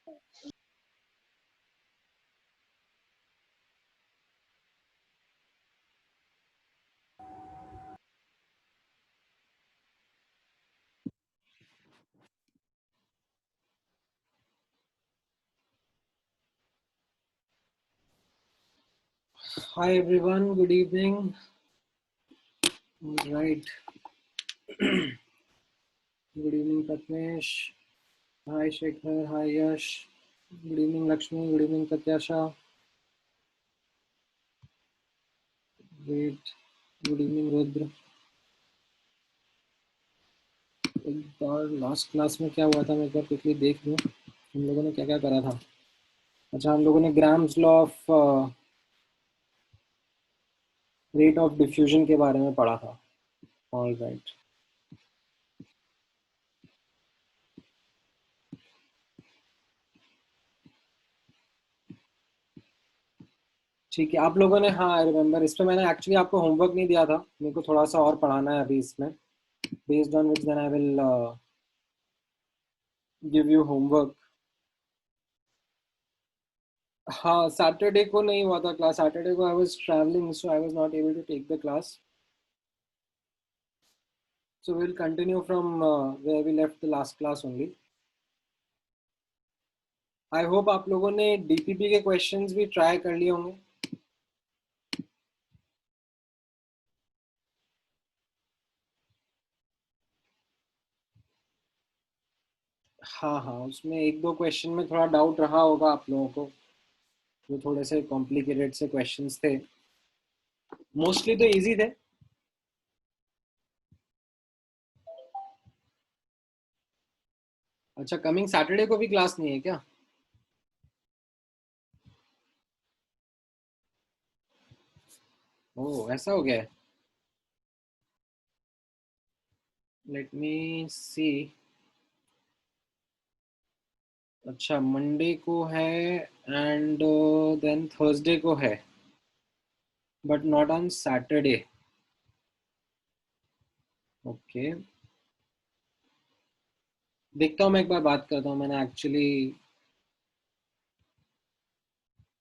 Hi everyone, good evening. Right, good evening Pratmesh. Hi Shekhar, hi Yash. Good evening Lakshmi, good evening Pratyasha. Great. Good evening Rudra. एक बार last class में क्या हुआ था मैं एक बार quickly देख लूँ हम लोगों ने क्या क्या करा था। अच्छा, हम लोगों ने grams law of rate of diffusion के बारे में पढ़ा था। ऑल राइट, ठीक है। आप लोगों ने, हाँ आई रिमेम्बर, इस पे मैंने एक्चुअली आपको होमवर्क नहीं दिया था, मेरे को थोड़ा सा और पढ़ाना है अभी इसमें। Based on which then I will give you homework. हाँ, सैटरडे को नहीं हुआ था क्लास। सैटरडे को I was travelling, so I was not able to take the class. So we will continue from where we left the last class only. I hope आप लोगों ने DPP के क्वेश्चंस भी ट्राई कर लिए होंगे। हाँ हाँ, उसमें एक दो क्वेश्चन में थोड़ा डाउट रहा होगा आप लोगों को, जो थोड़े से कॉम्प्लिकेटेड से क्वेश्चंस थे। मोस्टली तो इजी थे। अच्छा, कमिंग सैटरडे को भी क्लास नहीं है क्या? ओह, ऐसा हो गया है। लेट मी सी। अच्छा, मंडे को है एंड देन थर्सडे को है, but not on Saturday. Okay, देखता हूँ, मैं एक बार बात करता हूँ। मैंने एक्चुअली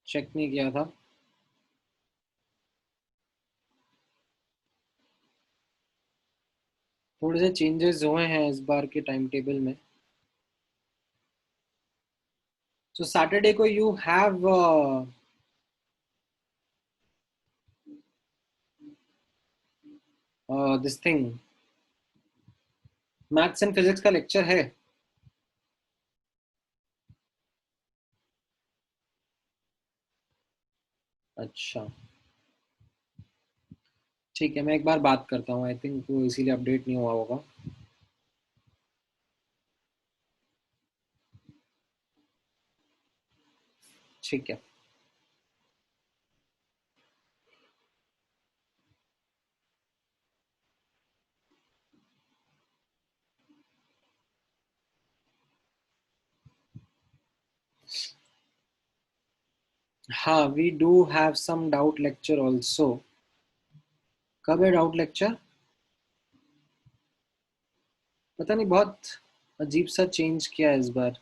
चेक नहीं किया था। थोड़े से चेंजेस हुए हैं इस बार के टाइम टेबल में। सो सैटरडे को you have this thing, maths and physics का लेक्चर है। अच्छा, ठीक है, मैं एक बार बात करता हूँ। आई थिंक वो इसीलिए अपडेट नहीं हुआ होगा। ठीक है। हाँ, we do have some doubt lecture also. कब है डाउट लेक्चर? पता नहीं, बहुत अजीब सा चेंज किया है इस बार।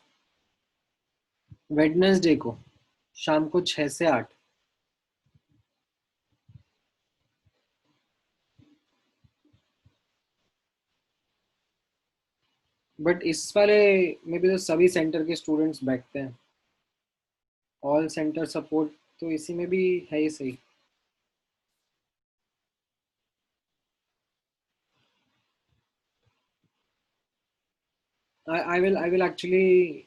वेडनेसडे को शाम को 6 से 8। बट इस वाले में भी तो सभी सेंटर के स्टूडेंट्स बैठते हैं। ऑल सेंटर सपोर्ट तो इसी में भी है ही सही। I will actually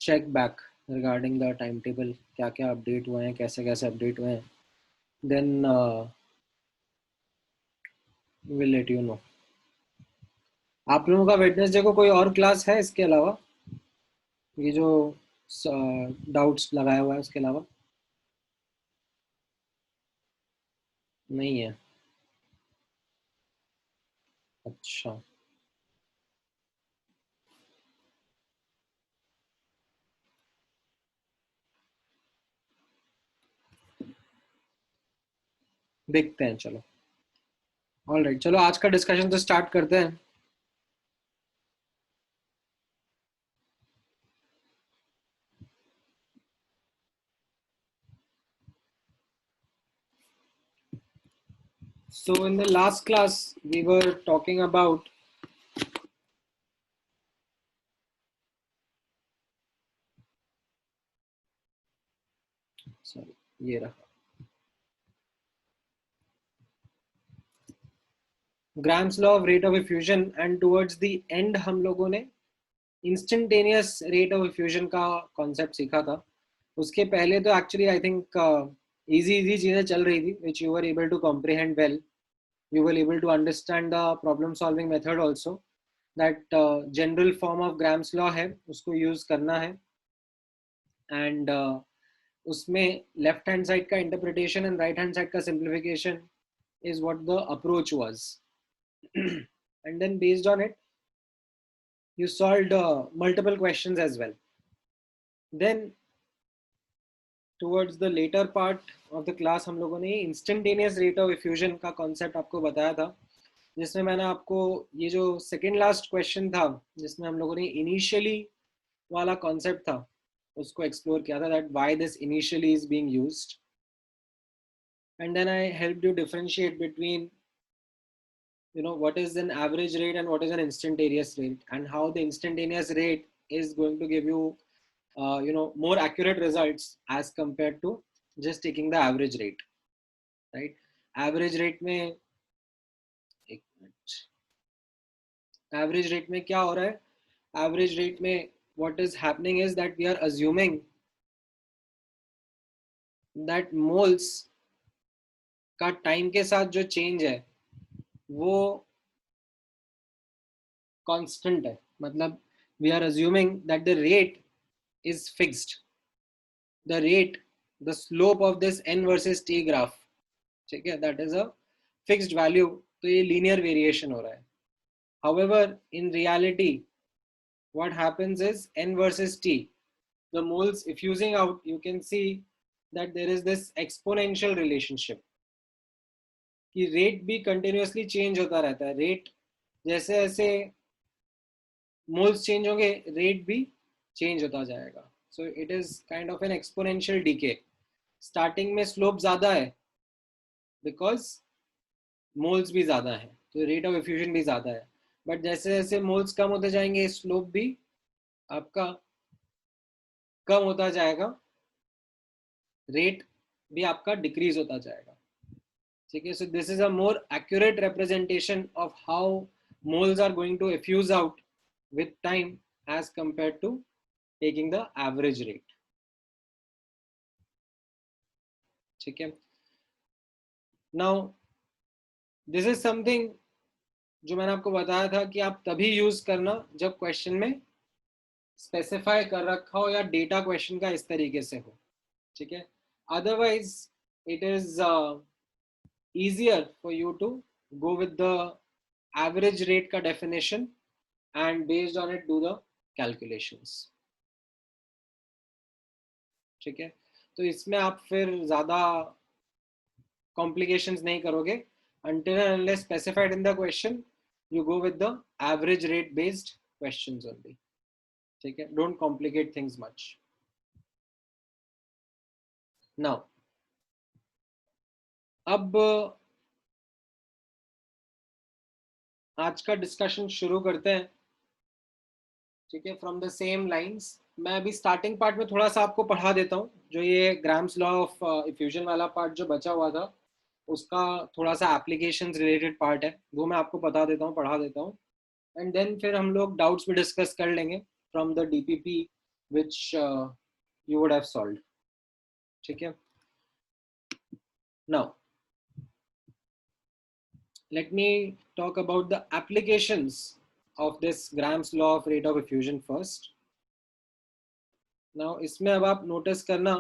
check back regarding the time table, क्या क्या अपडेट हुए हैं, कैसे कैसे अपडेट हुए हैं। Then will let you know. आप लोगों का वेडनेसडे को कोई और क्लास है इसके अलावा? ये जो डाउट्स लगाया हुआ है उसके अलावा? नहीं है। अच्छा, देखते हैं, चलो। ऑल राइट, चलो आज का डिस्कशन तो स्टार्ट करते हैं। So in the last class, we were talking about sorry, ये रहा Gram's law of rate of effusion, and towards the end हम लोगों ने इंस्टेंटेनियस रेट ऑफ इफ्यूजन का कॉन्सेप्ट सीखा था. उसके पहले तो actually I think easy easy चीजें चल रही थी which you were able to comprehend well. You were able to understand the problem solving method also, that general form of Gram's law है उसको use करना है. And उसमें लेफ्ट हैंड साइड का interpretation and right hand side का simplification is what the approach was. And then based on it you solved multiple questions as well. Then towards the later part of the class हम लोगों ने instantaneous rate of effusion का concept आपको बताया था, जिसमें मैंने आपको ये जो सेकेंड लास्ट क्वेश्चन था जिसमें हम लोगों ने इनिशियली वाला कॉन्सेप्ट था उसको एक्सप्लोर किया था, that why this initially is being used. And then I helped you differentiate between what is an average rate and what is an instantaneous rate, and how the instantaneous rate is going to give you more accurate results as compared to just taking the average rate, right? Average rate में एक minute, average rate में क्या हो रहा है? Average rate में what is happening is that we are assuming that moles का time के साथ जो change है वो constant है. मतलब we are assuming that the rate is fixed. The rate, the slope of this n versus t graph, ठीक है, that is a fixed value. तो ये linear variation हो रहा है. However, in reality, what happens is n versus t, the moles effusing out, you can see that there is this exponential relationship कि rate भी continuously change होता रहता है. Rate जैसे जैसे moles change होंगे rate भी change होता जाएगा. So it is kind of an exponential decay. Starting में slope ज़्यादा है because moles भी ज़्यादा है, तो rate of effusion भी ज़्यादा है. बट जैसे जैसे moles कम होते जाएंगे slope भी आपका कम होता जाएगा, rate भी आपका decrease होता जाएगा. ठीक है, so this is a more accurate representation of how moles are going to effuse out with time as compared to taking the average rate. ठीक है, now this is something जो मैंने आपको बताया था कि आप तभी यूज करना जब क्वेश्चन में स्पेसिफाई कर रखा हो या डेटा क्वेश्चन का इस तरीके से हो. ठीक है, otherwise it is easier for you to go with the average rate का definition and based on it do the calculations. ठीक है, तो इसमें आप फिर ज़्यादा complications नहीं करोगे. Until and unless specified in the question, you go with the average rate based questions only. ठीक है, don't complicate things much. Now, अब आज का डिस्कशन शुरू करते हैं. ठीक है, फ्रॉम द सेम लाइंस. मैं अभी स्टार्टिंग पार्ट में थोड़ा सा आपको पढ़ा देता हूँ, जो ये ग्राम्स लॉ ऑफ इफ्यूजन वाला पार्ट जो बचा हुआ था उसका थोड़ा सा एप्लीकेशंस रिलेटेड पार्ट है, वो मैं आपको बता देता हूँ, पढ़ा देता हूँ. एंड देन फिर हम लोग डाउट्स भी डिस्कस कर लेंगे from the DPP which you would have solved. ठीक है, now let me talk about the applications of this Gram's law of rate of effusion first. Now इसमें अब आप नोटिस करना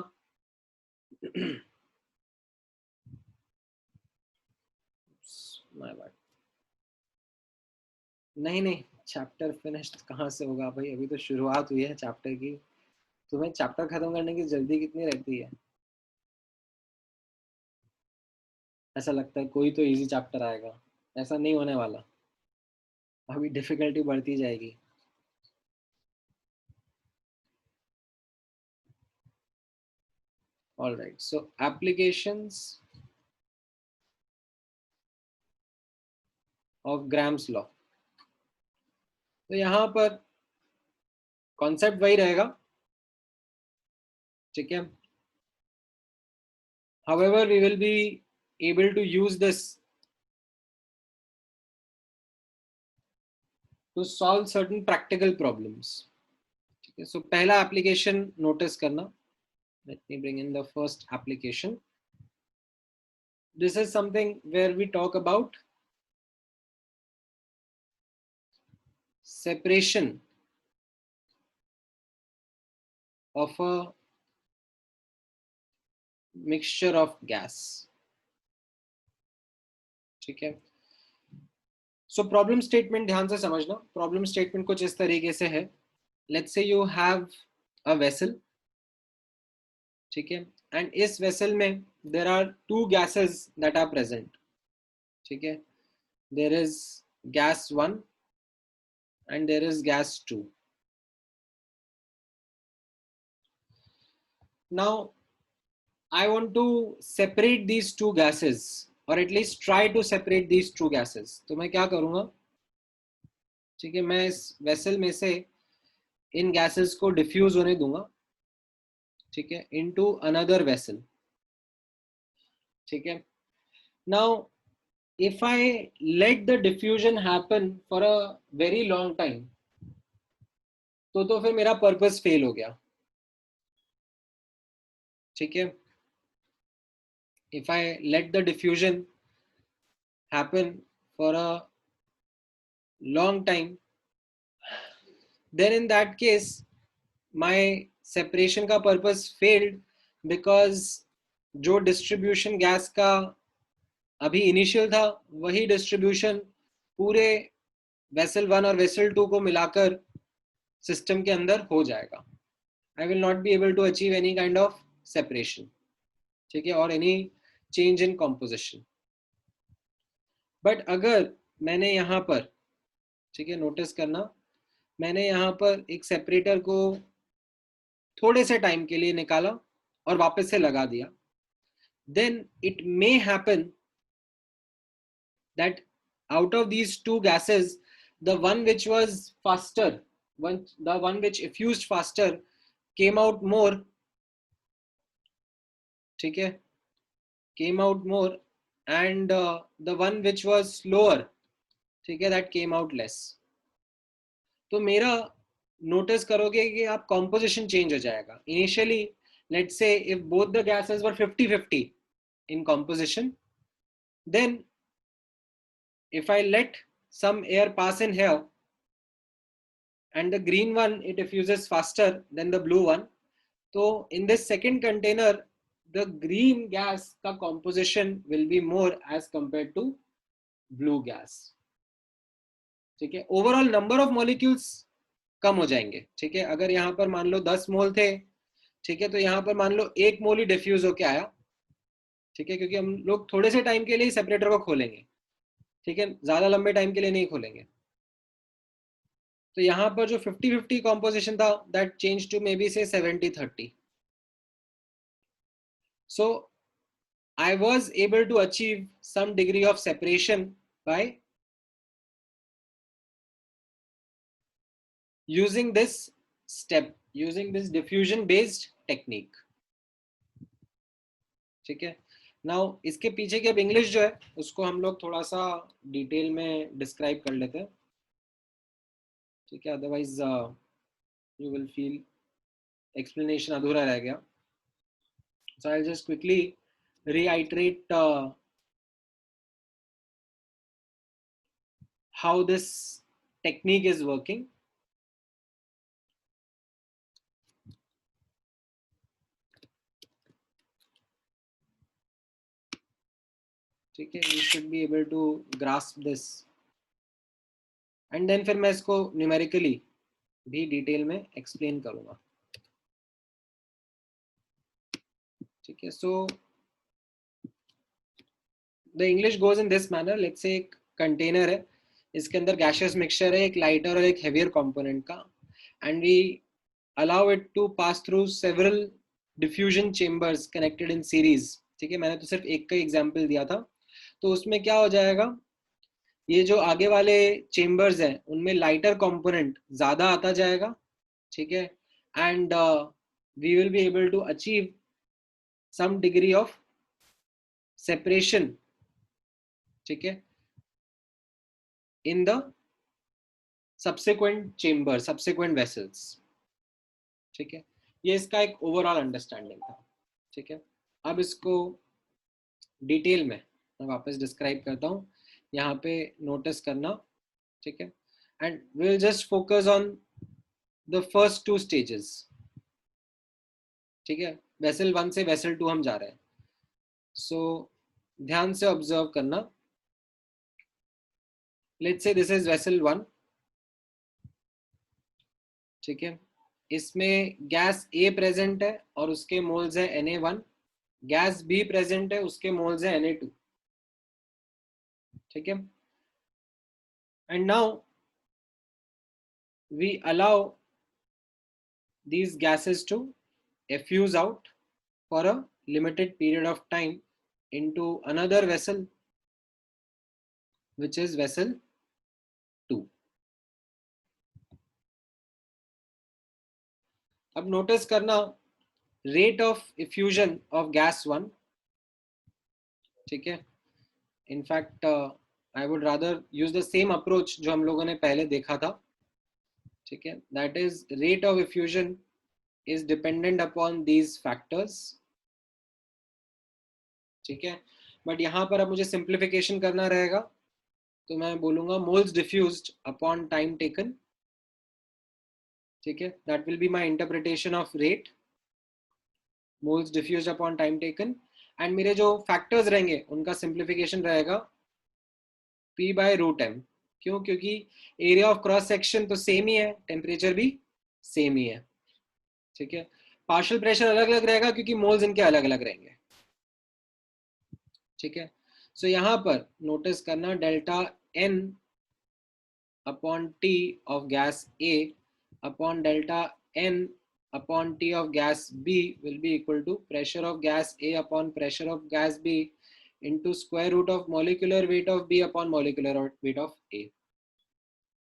नहीं नहीं, चैप्टर फिनिश्ड कहाँ से होगा भाई, अभी तो शुरुआत हुई है चैप्टर की. तुम्हें चैप्टर खत्म करने की जल्दी कितनी रहती है? ऐसा लगता है कोई तो इजी चैप्टर आएगा, ऐसा नहीं होने वाला. अभी डिफिकल्टी बढ़ती जाएगी. All right, so applications of Graham's law. तो यहां पर कॉन्सेप्ट वही रहेगा, ठीक है। However, we will be able to use this to solve certain practical problems. Okay, so पहला application notice करना. Let me bring in the first application. This is something where we talk about separation of a mixture of gas. ठीक है। So problem statement ध्यान से समझना। Problem statement कुछ इस तरीके से है। Let's say you have a vessel, ठीक है, and इस vessel में there are two gases that are present, ठीक है। There is gas 1 and there is gas 2. Now I want to separate these two gases, or at least try to separate these two gases. तो मैं क्या करूँगा, ठीक है, मैं इस वेसल में से इन गैसेस को डिफ्यूज होने दूंगा, ठीक है, इनटू अनदर वेसल, ठीक है। Now if I let the diffusion happen for a very long time, तो फिर मेरा पर्पस फेल हो गया, ठीक है। If I let the diffusion happen for a long time, then in that case my separation का purpose failed, because जो distribution gas का अभी initial था वही distribution पूरे vessel 1 और vessel 2 को मिलाकर system के अंदर हो जाएगा. I will not be able to achieve any kind of separation, ठीक है, और any change in composition. But अगर मैंने यहाँ पर, ठीक है, नोटिस करना, मैंने यहाँ पर एक सेपरेटर को थोड़े से टाइम के लिए निकाला और वापस से लगा दिया, then it may happen that out of these two gases, the one which was faster, the one which effused faster came out more, ठीक है, came out more, and the one which was slower, ठीक है, that came out less. तो मेरा notice करोगे कि आप composition change हो जाएगा. Initially let's say if both the gases were 50-50 in composition, then if I let some air pass in here and the green one, it diffuses faster than the blue one, so in this second container the green gas का composition will be more as compared to blue gas, ठीक है. Overall number of molecules कम हो जाएंगे, ठीक है. अगर यहाँ पर मान लो 10 मोल थे, ठीक है, तो यहाँ पर मान लो 1 मोल ही डिफ्यूज होके आया, ठीक है, क्योंकि हम लोग थोड़े से टाइम के लिए सेपरेटर को खोलेंगे, ठीक है, ज्यादा लंबे टाइम के लिए नहीं खोलेंगे. तो यहाँ पर जो 50-50 कॉम्पोजिशन था, that change to maybe say 70-30. So I was able to achieve some degree of separation by using this step, using this diffusion based technique, ठीक है. नाउ इसके पीछे की अब इंग्लिश जो है उसको हम लोग थोड़ा सा डिटेल में डिस्क्राइब कर लेते हैं, ठीक है, otherwise you will feel explanation अधूरा रह गया. So I will just quickly reiterate how this technique is working. ठीक है, you should be able to grasp this, and then फिर मैं इसको न्यूमेरिकली भी डिटेल में एक्सप्लेन करूंगा, ठीक है. So the English goes in this manner. Let's say एक कंटेनर है, इसके अंदर गैशियस मिक्सचर है, एक लाइटर और एक हेवियर कंपोनेंट का, and we allow it to pass through several diffusion chambers connected in series, ठीक है. मैंने तो सिर्फ एक का एग्जांपल दिया था. तो उसमें क्या हो जाएगा, ये जो आगे वाले चेम्बर्स हैं उनमें लाइटर कंपोनेंट ज्यादा आता जाएगा, ठीक है, and we will be able to achieve some degree of separation, ठीक है, in the subsequent chamber, subsequent vessels, ठीक है। ये इसका एक ओवरऑल अंडरस्टैंडिंग था, ठीक है। अब इसको डिटेल में मैं वापस डिस्क्राइब करता हूँ, यहाँ पे नोटिस करना, ठीक है, and we will just focus on the first two stages, ठीक है। वेसल 1 से वेसल 2 हम जा रहे हैं, सो ध्यान से ऑब्जर्व करना। Let's say this is vessel 1, ठीक है। इसमें गैस ए प्रेजेंट है और उसके मोल्स है Na1, गैस बी प्रेजेंट है, उसके मोल्स है Na2, ठीक है। And now we allow these gases to effuse out for a limited period of time into another vessel, which is vessel 2. अब नोटिस करना rate of effusion of gas 1, ठीक है। In fact I would rather use the same approach जो हम लोगों ने पहले देखा था, ठीक है। That is rate of effusion is dependent upon these factors, ठीक है। बट यहाँ पर अब मुझे सिंप्लीफिकेशन करना रहेगा, तो मैं बोलूंगा moles diffused upon time taken, ठीक है। That will be my interpretation of rate, moles diffused upon time taken, and मेरे जो फैक्टर्स रहेंगे उनका सिंप्लीफिकेशन रहेगा P बाय रूट एम। क्यों? क्योंकि एरिया ऑफ क्रॉस सेक्शन तो सेम ही है, टेम्परेचर भी सेम ही है, ठीक है। पार्शियल प्रेशर अलग अलग रहेगा क्योंकि मोल्स इनके अलग अलग रहेंगे, ठीक है। सो यहाँ पर नोटिस करना delta N upon T of gas A upon delta N upon T of gas B will be equal to pressure of gas A upon pressure of gas B into square root of molecular weight of B upon molecular weight of A,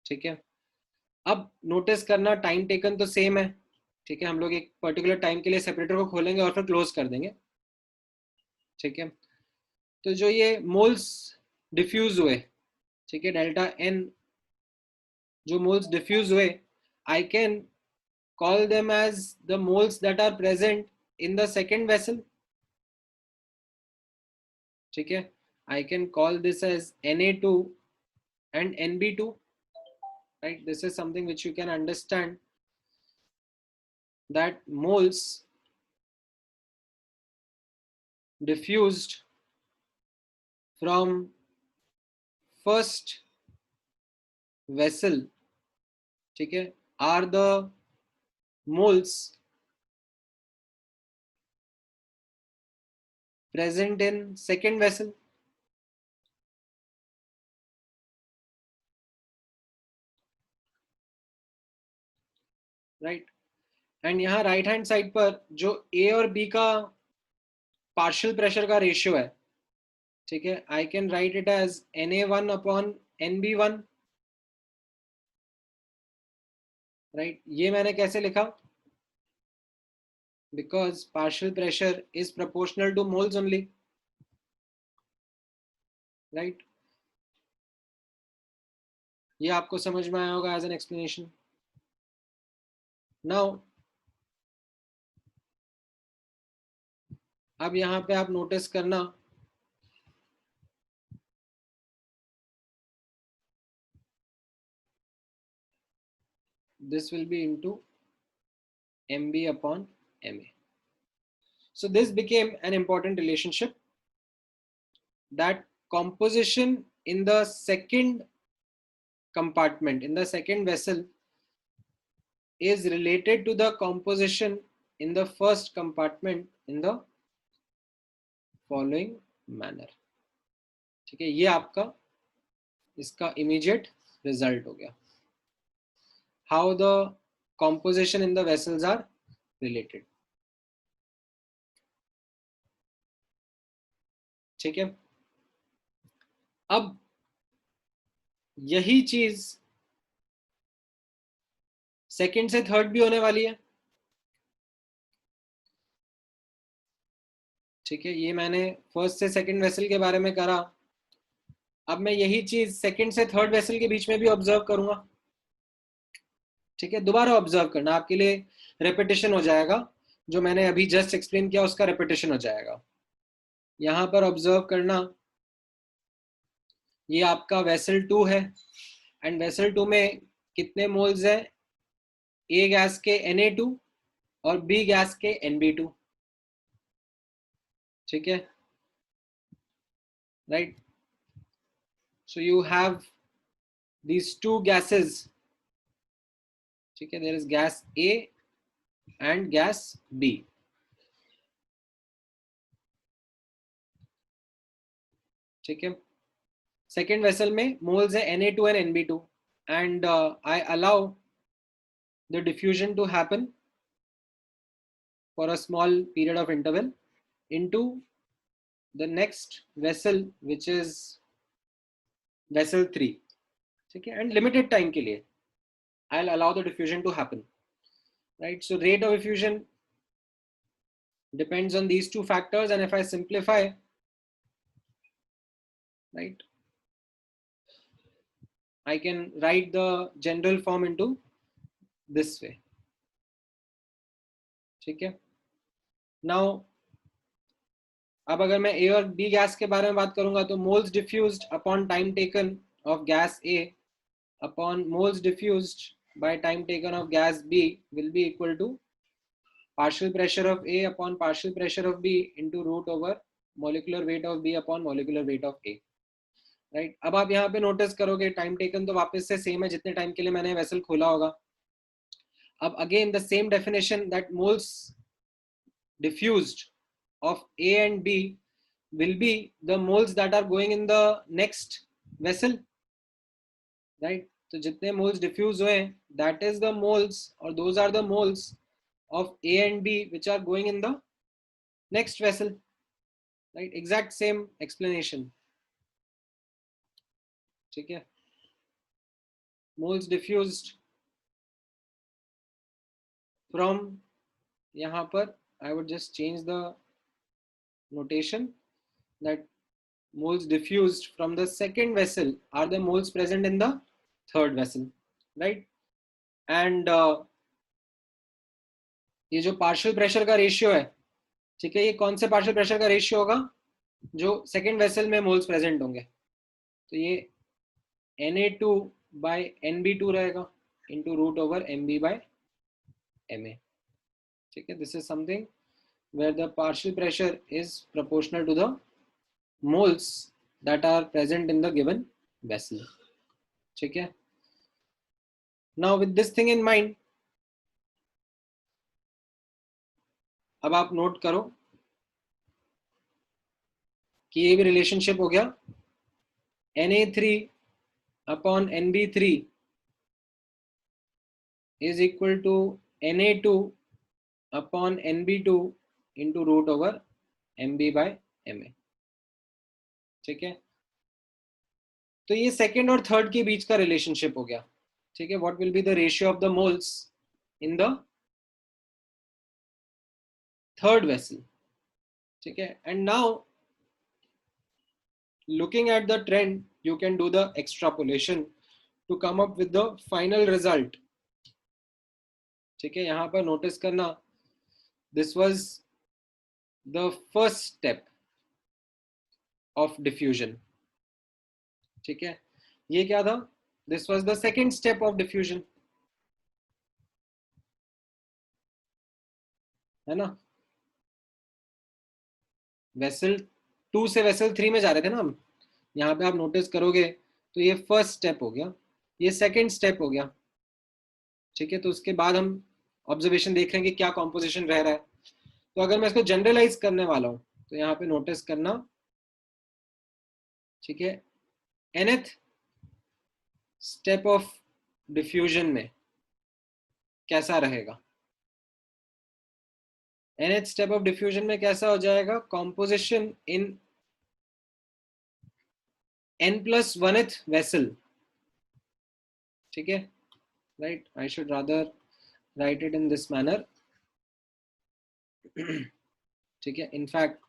ठीक है। अब notice करना time taken तो same है, ठीक है। हम लोग एक पर्टिकुलर टाइम के लिए सेपरेटर को खोलेंगे और फिर क्लोज कर देंगे, ठीक है। तो जो ये मोल्स डिफ्यूज हुए, ठीक है, डेल्टा N जो मोल्स डिफ्यूज हुए, I can call them as the moles that are present in the second vessel, ठीक है। I can call this as Na2 and Nb2, right? This is something which you can understand, that moles diffused from first vessel, ठीक है, are the moles present in second vessel, right? And यहाँ right hand side पर जो ए और B का partial pressure का ratio है, ठीक है, I can write it as Na1 upon Nb1, right. ये मैंने कैसे लिखा? Because partial pressure is proportional to moles only, right. ये आपको समझ में आया होगा एज एन एक्सप्लेनेशन। नाउ अब यहाँ पे आप नोटिस करना, this will be into mb upon ma. So this became an important relationship, that composition in the second compartment, in the second vessel, is related to the composition in the first compartment in the following manner, ठीक है। ये आपका इसका immediate result हो गया, how the composition in the vessels are related, ठीक है। अब यही चीज सेकंड से थर्ड भी होने वाली है। ठीक है, ये मैंने फर्स्ट से सेकंड वेसल के बारे में करा। अब मैं यही चीज सेकंड से थर्ड वेसल के बीच में भी ऑब्जर्व करूंगा। ठीक है, दोबारा ऑब्जर्व करना आपके लिए रेपिटेशन हो जाएगा, जो मैंने अभी जस्ट एक्सप्लेन किया उसका रेपिटेशन हो जाएगा। यहां पर ऑब्जर्व करना, ये आपका वेसल 2 है, एंड वेसल 2 में कितने मोल्स है? ए गैस के Na2 और बी गैस के Nb2। ठीक है, right. So you have these two gases। ठीक है, there is gas A and gas B। ठीक है, सेकेंड वेसल में मोल्स है Na2 and Nb2, and I allow the diffusion to happen for a small period of interval into the next vessel, which is vessel 3। ठीक है, and limited time के लिए I'll allow the diffusion to happen, right? So rate of diffusion depends on these two factors, and if I simplify, right, I can write the general form into this way। ठीक है, now अब अगर मैं ए और B gas के बारे में बात करूंगा तो moles diffused upon time taken of gas A upon moles diffused by time taken of gas B will be equal to partial pressure of A upon partial pressure of B into root over molecular weight of B upon molecular weight of A। Right, अब आप यहाँ पे notice करोगे time taken तो वापस से same है जितने टाइम के लिए मैंने वेसल खोला होगा। अब again the same definition that moles diffused of A and B will be the moles that are going in the next vessel, right? तो जितने moles diffuse हुए that is the moles or those are the moles of A and B which are going in the next vessel, right? Exact same explanation। ठीक है, moles diffused from, यहाँ पर I would just change the notation that moles diffused from the second vessel are the moles present in the third vessel, right? And ये जो partial pressure का ratio है, ठीक है, ये कौन से पार्शियल प्रेशर का रेशियो होगा? जो सेकेंड वेसल में मोल्स प्रेजेंट होंगे, तो ये Na2 बाय Nb2 रहेगा into root over Mb by Ma। ठीक है, this is something where the partial pressure is proportional to the moles that are present in the given vessel. ठीक है, now with this thing in mind, अब आप note करो कि ये भी रिलेशनशिप हो गया Na3 upon Nb3 is equal to Na2 upon Nb2 into root over Mb by Ma। ठीक है, तो ये सेकेंड और थर्ड के बीच का रिलेशनशिप हो गया। ठीक है, what will be the ratio of the moles in the third vessel. ठीक है, and now looking at the trend you can do the extrapolation to come up with the final result। ठीक है, यहां पर नोटिस करना, this was the first step of diffusion। ठीक है, ये क्या था? this was the second step of diffusion, है ना? वेसल 2 से वेसल 3 में जा रहे थे ना हम। यहाँ पे आप नोटिस करोगे तो ये फर्स्ट स्टेप हो गया, ये सेकंड स्टेप हो गया। ठीक है, तो उसके बाद हम ऑब्जर्वेशन देख रहे हैं कि क्या कॉम्पोजिशन रह रहा है। तो अगर मैं इसको जनरलाइज करने वाला हूं तो यहाँ पे नोटिस करना, ठीक है, nth स्टेप ऑफ डिफ्यूजन में कैसा रहेगा? nth स्टेप ऑफ डिफ्यूजन में कैसा हो जाएगा? कॉम्पोजिशन इन n+1th वेसल ठीक है, right, I should rather right it in this manner. ठीक है, इनफैक्ट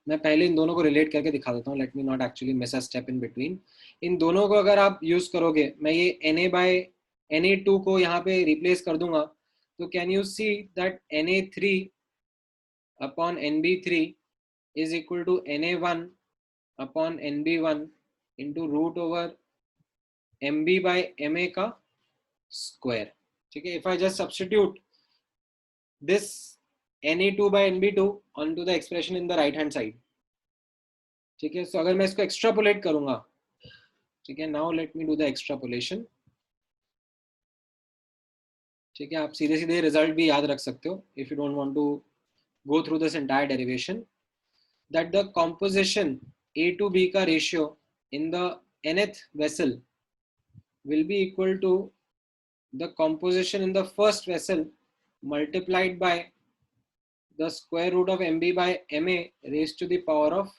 मैं पहले इन दोनों को रिलेट करके दिखा देता हूँ. Let me not actually miss a step in between. इन दोनों को अगर आप यूज करोगे, मैं ये Na/Na2 को यहाँ पे रिप्लेस कर दूंगा, तो can you see that Na3 upon Nb3 is equal to Na1 upon Nb1 into root over Mb by Ma का square. ठीक है, if I just substitute this Na2 by Nb2 onto the expression in the right hand side. ठीक है, so अगर मैं इसको extrapolate करूंगा, ठीक है, now let me do the extrapolation. ठीक है, आप सीधे सीधे रिजल्ट भी याद रख सकते हो if you don't want to go through this entire derivation. That the composition A to B का ratio in the nth vessel will be equal to the composition in the first vessel multiplied by the square root of Mb by Ma raised to the power of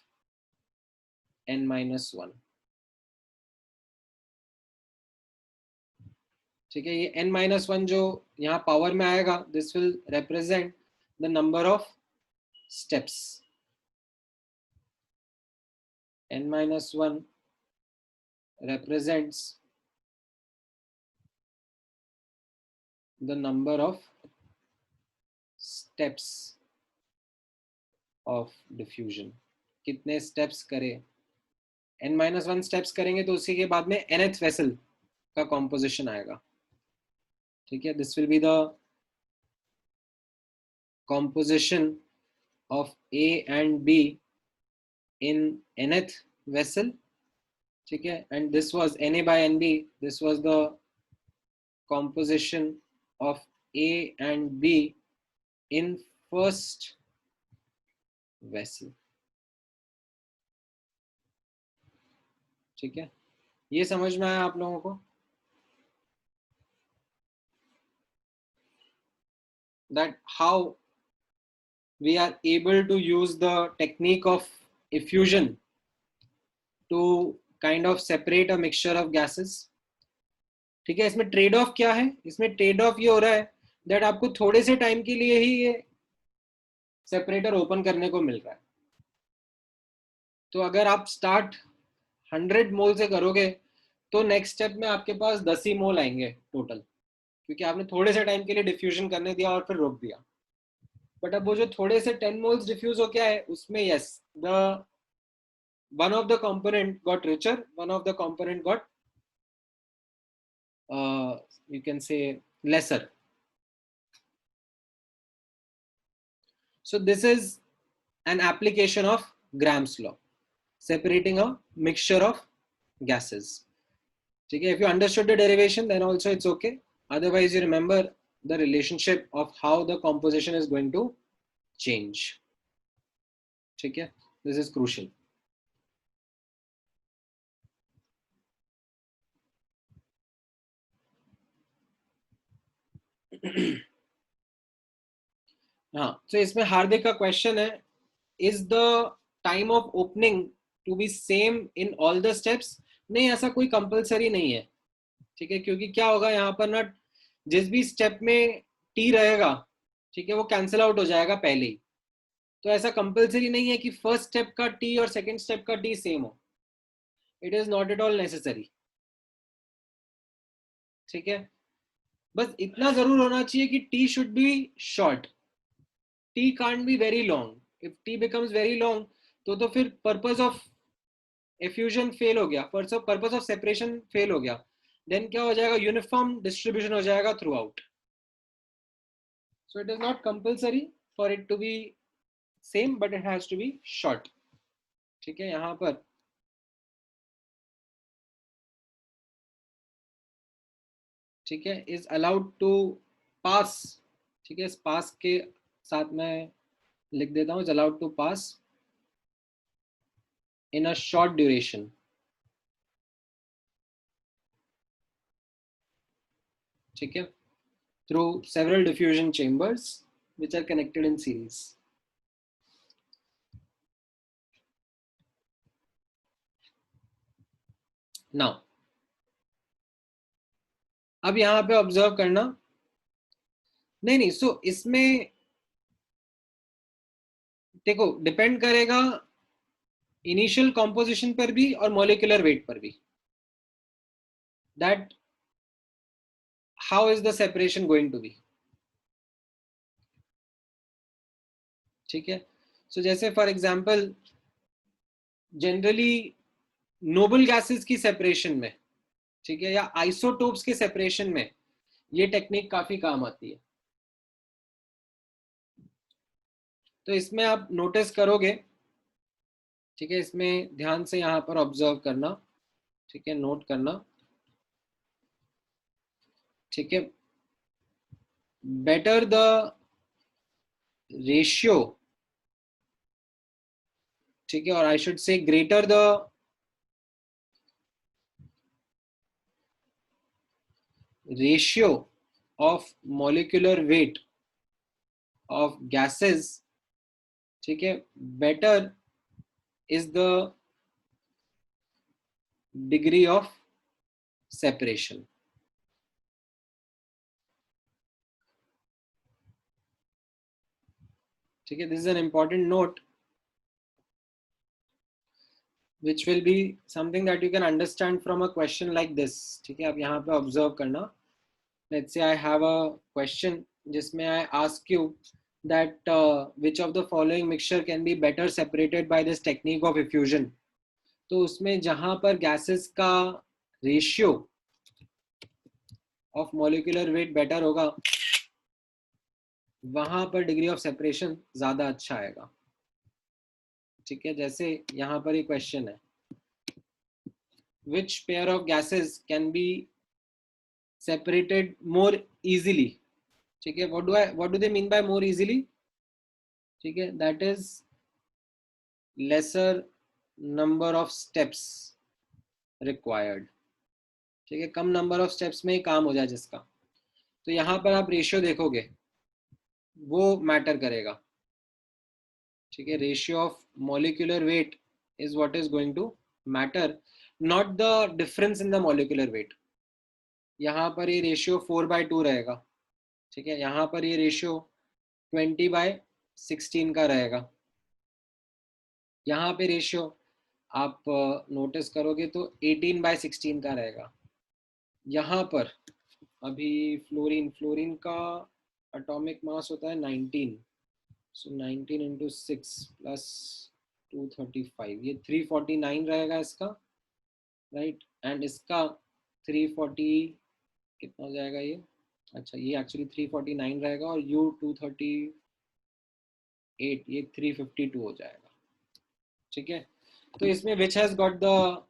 n minus 1. ठीक है, ये n minus 1 जो यहाँ power में आएगा, this will represent the number of steps. n minus 1 represents the number of steps of diffusion. कितने steps करे, n minus 1 steps करेंगे तो उसी के बाद में nth vessel का composition आएगा. ठीक है, this will be the composition of A and B in nth vessel. ठीक है, and this was Na by Nb, this was the composition of A and B in first vessel. ठीक है, ये समझ में आया आप लोगों को? That how we are able to use the technique of effusion to kind of separate a mixture of gases. ठीक है, इसमें ट्रेड ऑफ क्या है? इसमें ट्रेड ऑफ ये हो रहा है दैट आपको थोड़े से टाइम के लिए ही ये सेपरेटर ओपन करने को मिल रहा है. तो अगर आप स्टार्ट 100 मोल से करोगे तो नेक्स्ट स्टेप में आपके पास 10 ही मोल आएंगे टोटल, क्योंकि आपने थोड़े से टाइम के लिए डिफ्यूजन करने दिया और फिर रोक दिया. बट अब वो जो थोड़े से 10 मोल्स डिफ्यूज हो क्या है उसमें, yes, the one of the component got richer, one of the component got you can say lesser. So this is an application of Graham's law, separating a mixture of gases. Okay, if you understood the derivation then also it's okay, otherwise you remember the relationship of how the composition is going to change. Okay, this is crucial. हाँ, तो इसमें हार्दिक का question है, is the time of opening to be same in all the steps? नहीं, ऐसा कोई compulsory नहीं है. ठीक है, क्योंकि क्या होगा यहाँ पर ना, जिस भी स्टेप में टी रहेगा, ठीक है, वो कैंसिल आउट हो जाएगा पहले ही. तो ऐसा कंपलसरी नहीं है कि फर्स्ट स्टेप का टी और सेकंड स्टेप का टी सेम हो. It is not at all necessary. ठीक है, बस इतना जरूर होना चाहिए कि T should be short. T can't be very long. If T becomes very long तो फिर पर्पस ऑफ एफ्यूजन फेल हो गया, पर्पस ऑफ सेपरेशन फेल हो गया. देन क्या हो जाएगा, यूनिफॉर्म डिस्ट्रीब्यूशन हो जाएगा throughout. So it is not compulsory for it to be same, but it has to be short. ठीक है, यहाँ पर ठीक है, इज अलाउड टू पास. ठीक है, इस पास के साथ में लिख देता हूँ, is allowed to pass in a short duration. ठीक है, through several diffusion chambers which are connected in series. Now, अब यहाँ पे ऑब्जर्व करना, नहीं नहीं, सो इसमें देखो डिपेंड करेगा इनिशियल कॉम्पोजिशन पर भी और मॉलिक्यूलर वेट पर भी, that how is the separation going to be. ठीक है, सो जैसे for example generally noble gases की सेपरेशन में, ठीक है, या आइसोटोप्स के सेपरेशन में ये टेक्निक काफी काम आती है। तो इसमें आप नोटिस करोगे, ठीक है, इसमें ध्यान से यहां पर ऑब्जर्व करना, ठीक है, नोट करना, ठीक है, बेटर द रेशियो, ठीक है, और I should say greater the ratio of molecular weight of gases, ठीक है, better is the degree of separation. ठीक है, this is an important note which will be something that you can understand from a question like this। ठीक है, आप यहाँ पे observe करना, let's say I have a question जिसमें I ask you that which of the following mixture can be better separated by this technique of effusion। तो उसमें जहां पर gases का ratio of molecular wait better होगा, वहां पर डिग्री ऑफ सेपरेशन ज्यादा अच्छा आएगा। ठीक है, जैसे यहाँ पर ये क्वेश्चन है, which pair of gases can be separated more easily। ठीक है, what do they mean by more easily? ठीक है, that is lesser number of steps required। ठीक है, कम नंबर ऑफ स्टेप्स में ही काम हो जाए जिसका। तो यहां पर आप रेशियो देखोगे, वो मैटर करेगा। ठीक है, ratio of molecular weight is what is going to matter, not the difference in the molecular weight. यहाँ पर ये रेशियो 4/2 रहेगा। ठीक है, यहाँ पर ये रेशियो 20/16 का रहेगा। यहाँ पे रेशियो आप नोटिस करोगे तो 18/16 का रहेगा। यहाँ पर अभी फ्लोरीन फ्लोरीन का एटॉमिक मास होता है 19, सो 19 इंटू 6 प्लस 235, ये 349 रहेगा इसका, राइट, एंड इसका 340 कितना हो जाएगा ये, अच्छा ये एक्चुअली 349 रहेगा, और यू 238, ये 352 हो जाएगा। ठीक है, तो इसमें which has got the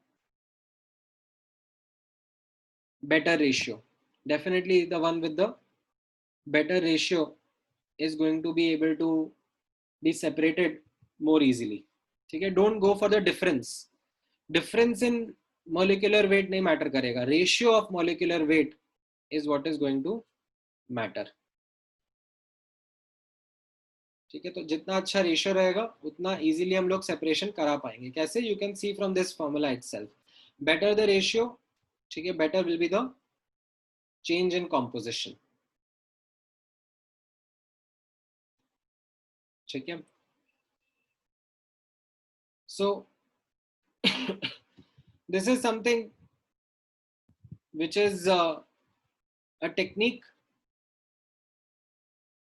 better ratio, definitely the one with the better ratio is going to be able to be separated more easily। ठीक है, don't go for the difference in molecular weight नहीं matter करेगा, ratio of molecular weight is what is going to matter। ठीक है, तो जितना अच्छा ratio रहेगा उतना इजीली हम लोग सेपरेशन करा पाएंगे। कैसे? You can see from this formula itself, better the ratio, ठीक है, better will be the change in composition. ठीक है, सो this is something which is a technique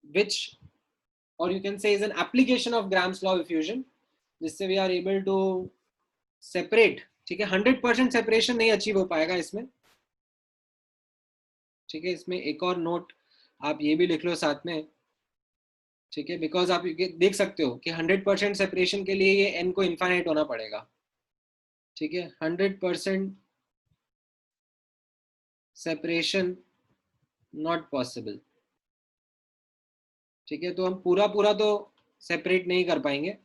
which, or you can say, is an application of Gram's law of diffusion, जिससे we are able to separate। ठीक है, 100% separation नहीं achieve हो पाएगा इसमें। ठीक है, इसमें एक और नोट आप ये भी लिख लो साथ में। ठीक है, बिकॉज आप देख सकते हो कि 100% सेपरेशन के लिए ये n को इनफाइनाइट होना पड़ेगा। ठीक है, 100% सेपरेशन नॉट पॉसिबल। ठीक है, तो हम पूरा पूरा तो सेपरेट नहीं कर पाएंगे।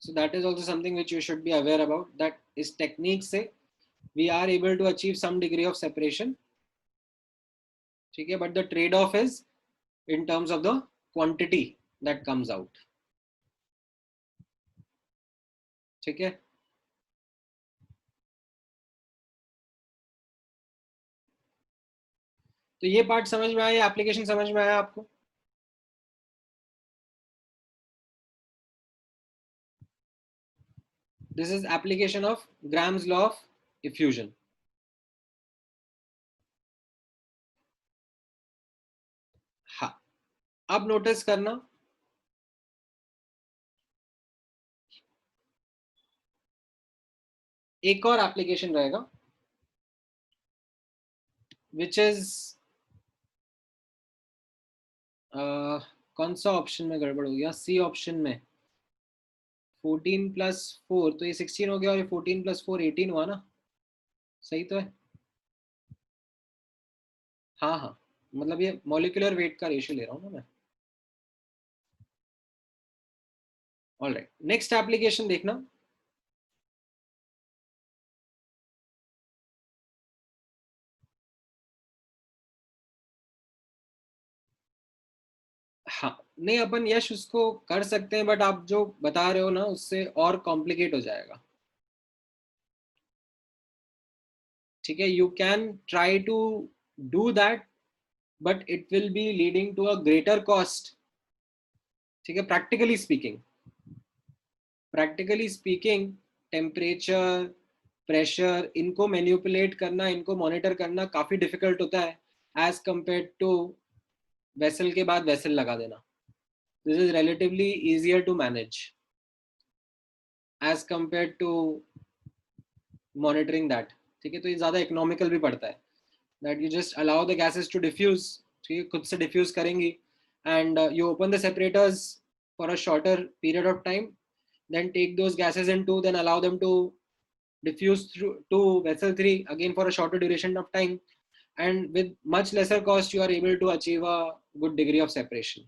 So that is also something which you should be aware about, that is technique से we are able to achieve some degree of separation। ठीक है, but the trade off is in terms of the quantity that comes out। ठीक है, तो ये part समझ में आया, एप्लीकेशन समझ में आया आपको? This is application of Graham's law of effusion. हाँ, अब नोटिस करना, एक और एप्लीकेशन रहेगा विच इज कौन सा ऑप्शन में गड़बड़ हो गया, सी ऑप्शन में. 14+4 तो ये 16 हो गया, और ये 14+4 18 हुआ ना, सही तो है? हाँ हाँ, मतलब ये मॉलिक्यूलर वेट का रेशियो ले रहा हूँ ना मैं. ऑल राइट, नेक्स्ट एप्लीकेशन देखना. हाँ, नहीं अपन यश उसको कर सकते हैं, बट आप जो बता रहे हो ना उससे और कॉम्प्लिकेट हो जाएगा. ठीक है, you can try to do that, but it will be leading to a greater cost. ठीक है, प्रैक्टिकली स्पीकिंग टेम्परेचर, प्रेशर, इनको मैन्युपुलेट करना, इनको मॉनिटर करना काफी डिफिकल्ट होता है एज कंपेयर टू वेसल के बाद वेसल लगा देना. This is relatively easier to manage as compare to monitoring that. ठीक है, तो ये ज्यादा इकोनॉमिकल भी पड़ता है. That you just allow the gases to diffuse. ठीक है, खुद से डिफ्यूज करेंगी, and you open the separators for a shorter period of time, then take those gases into, then allow them to diffuse through to vessel 3 again for a shorter duration of time, and with much lesser cost you are able to achieve a good degree of separation.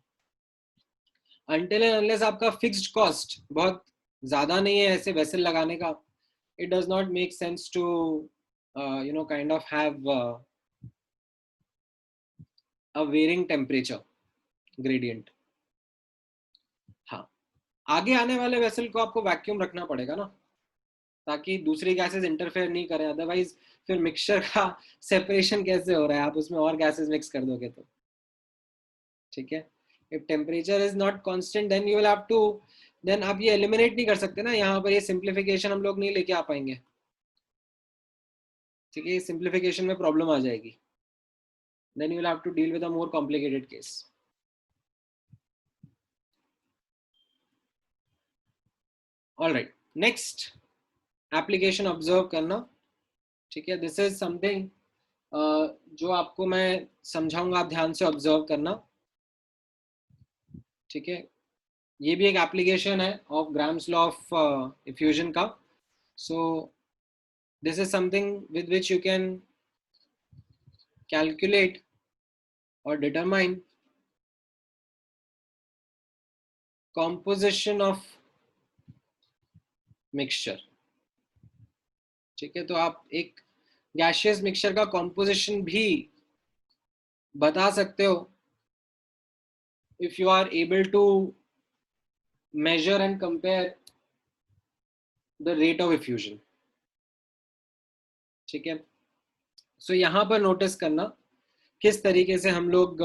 Until and unless आपका fixed cost बहुत ज़्यादा नहीं है ऐसे vessel लगाने का, it does not make sense to kind of have a varying temperature gradient. हाँ, आगे आने वाले वेसल को आपको वैक्यूम रखना पड़ेगा ना, ताकि दूसरी गैसेस इंटरफेयर नहीं करें, अदरवाइज फिर मिक्सचर का सेपरेशन कैसे हो रहा है, आप उसमें और गैसेस मिक्स कर दोगे तो. ठीक है, if temperature is not constant then you will have to, then आप ये एलिमिनेट नहीं कर सकते ना, यहाँ पर ये सिंप्लीफिकेशन हम लोग नहीं लेके आ पाएंगे. ठीक है, सिंप्लीफिकेशन में प्रॉब्लम आ जाएगी, then you will have to deal with a more complicated case. All right, next application observe करना. ठीक है, दिस इज समथिंग जो आपको मैं समझाऊंगा, आप ध्यान से ऑब्जर्व करना. ठीक है, ये भी एक एप्लीकेशन है of Graham's law of effusion का. So this is something with which you can calculate और डिटरमाइन composition ऑफ मिक्सचर. ठीक है, तो आप एक गैशियस मिक्सचर का कॉम्पोजिशन भी बता सकते हो if you are able to measure and compare the rate of effusion. ठीक है, सो यहां पर नोटिस करना किस तरीके से हम लोग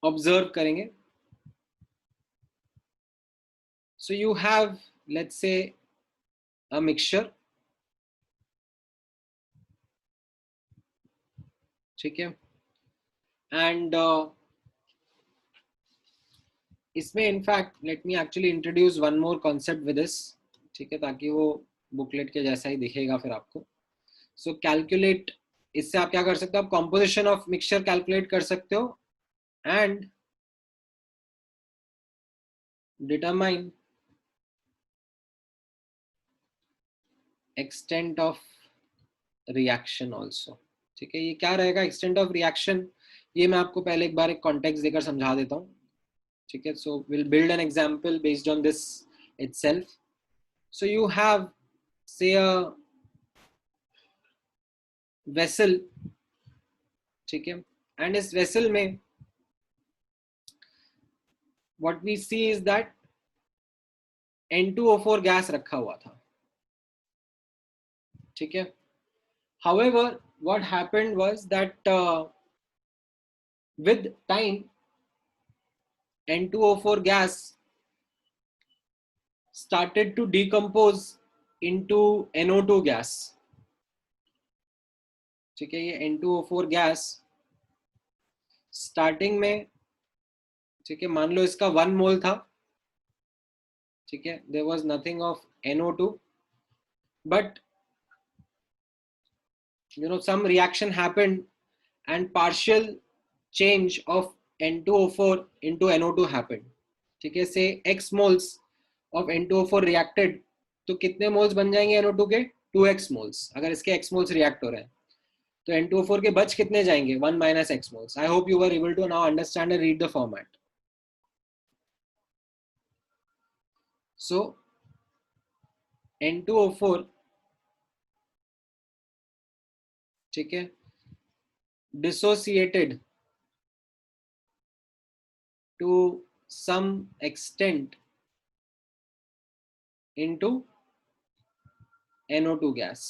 ऑब्जर्व करेंगे. So you have, let's say, a mixture. ठीक है, एंड इसमें in fact let me actually introduce one more concept with this. ठीक है, ताकि वो बुकलेट के जैसा ही दिखेगा फिर आपको. सो कैलकुलेट, इससे आप क्या कर सकते हो, आप कॉम्पोजिशन ऑफ मिक्सचर कैलकुलेट कर सकते हो and determine extent of reaction also. ठीक है, ये क्या रहेगा एक्सटेंट ऑफ रिएक्शन, ये मैं आपको पहले एक बार एक कॉन्टेक्स्ट देकर समझा देता हूँ. ठीक है, so will build an example based on this itself. So you have, say, a vessel. ठीक है, and इस vessel में what we see is that N2O4 gas रखा हुआ था. ठीक है, However, what happened was that with time, N2O4 gas started to decompose into NO2 gas. ठीक है, ये N2O4 गैस स्टार्टिंग में, ठीक है, मान लो इसका 1 मोल था, ठीक है, there was nothing of NO2, but some reaction happened and partial change of N2O4 into NO2 happened. ठीक है, से x moles of N2O4 reacted, तो कितने मोल्स बन जाएंगे NO2 के? 2x moles. अगर इसके x मोल्स रिएक्ट हो रहे हैं तो N2O4 के बच कितने जाएंगे? 1 minus x moles. I hope you were able to now understand and read the format. So N2O4, ठीक है, dissociated to some extent into NO2 gas.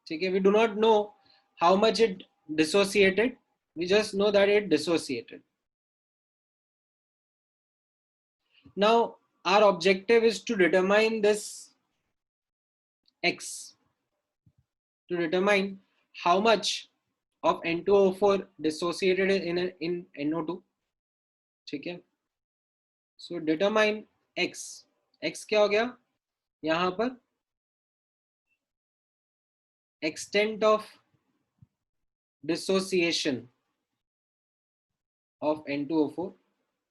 ठीक है, we do not know how much it dissociated, we just know that it dissociated. Now our objective is to determine this x, to determine how much of N2O4 dissociated in NO2. ठीक है, so determine x. x क्या हो गया यहां पर? Extent of dissociation of N2O4.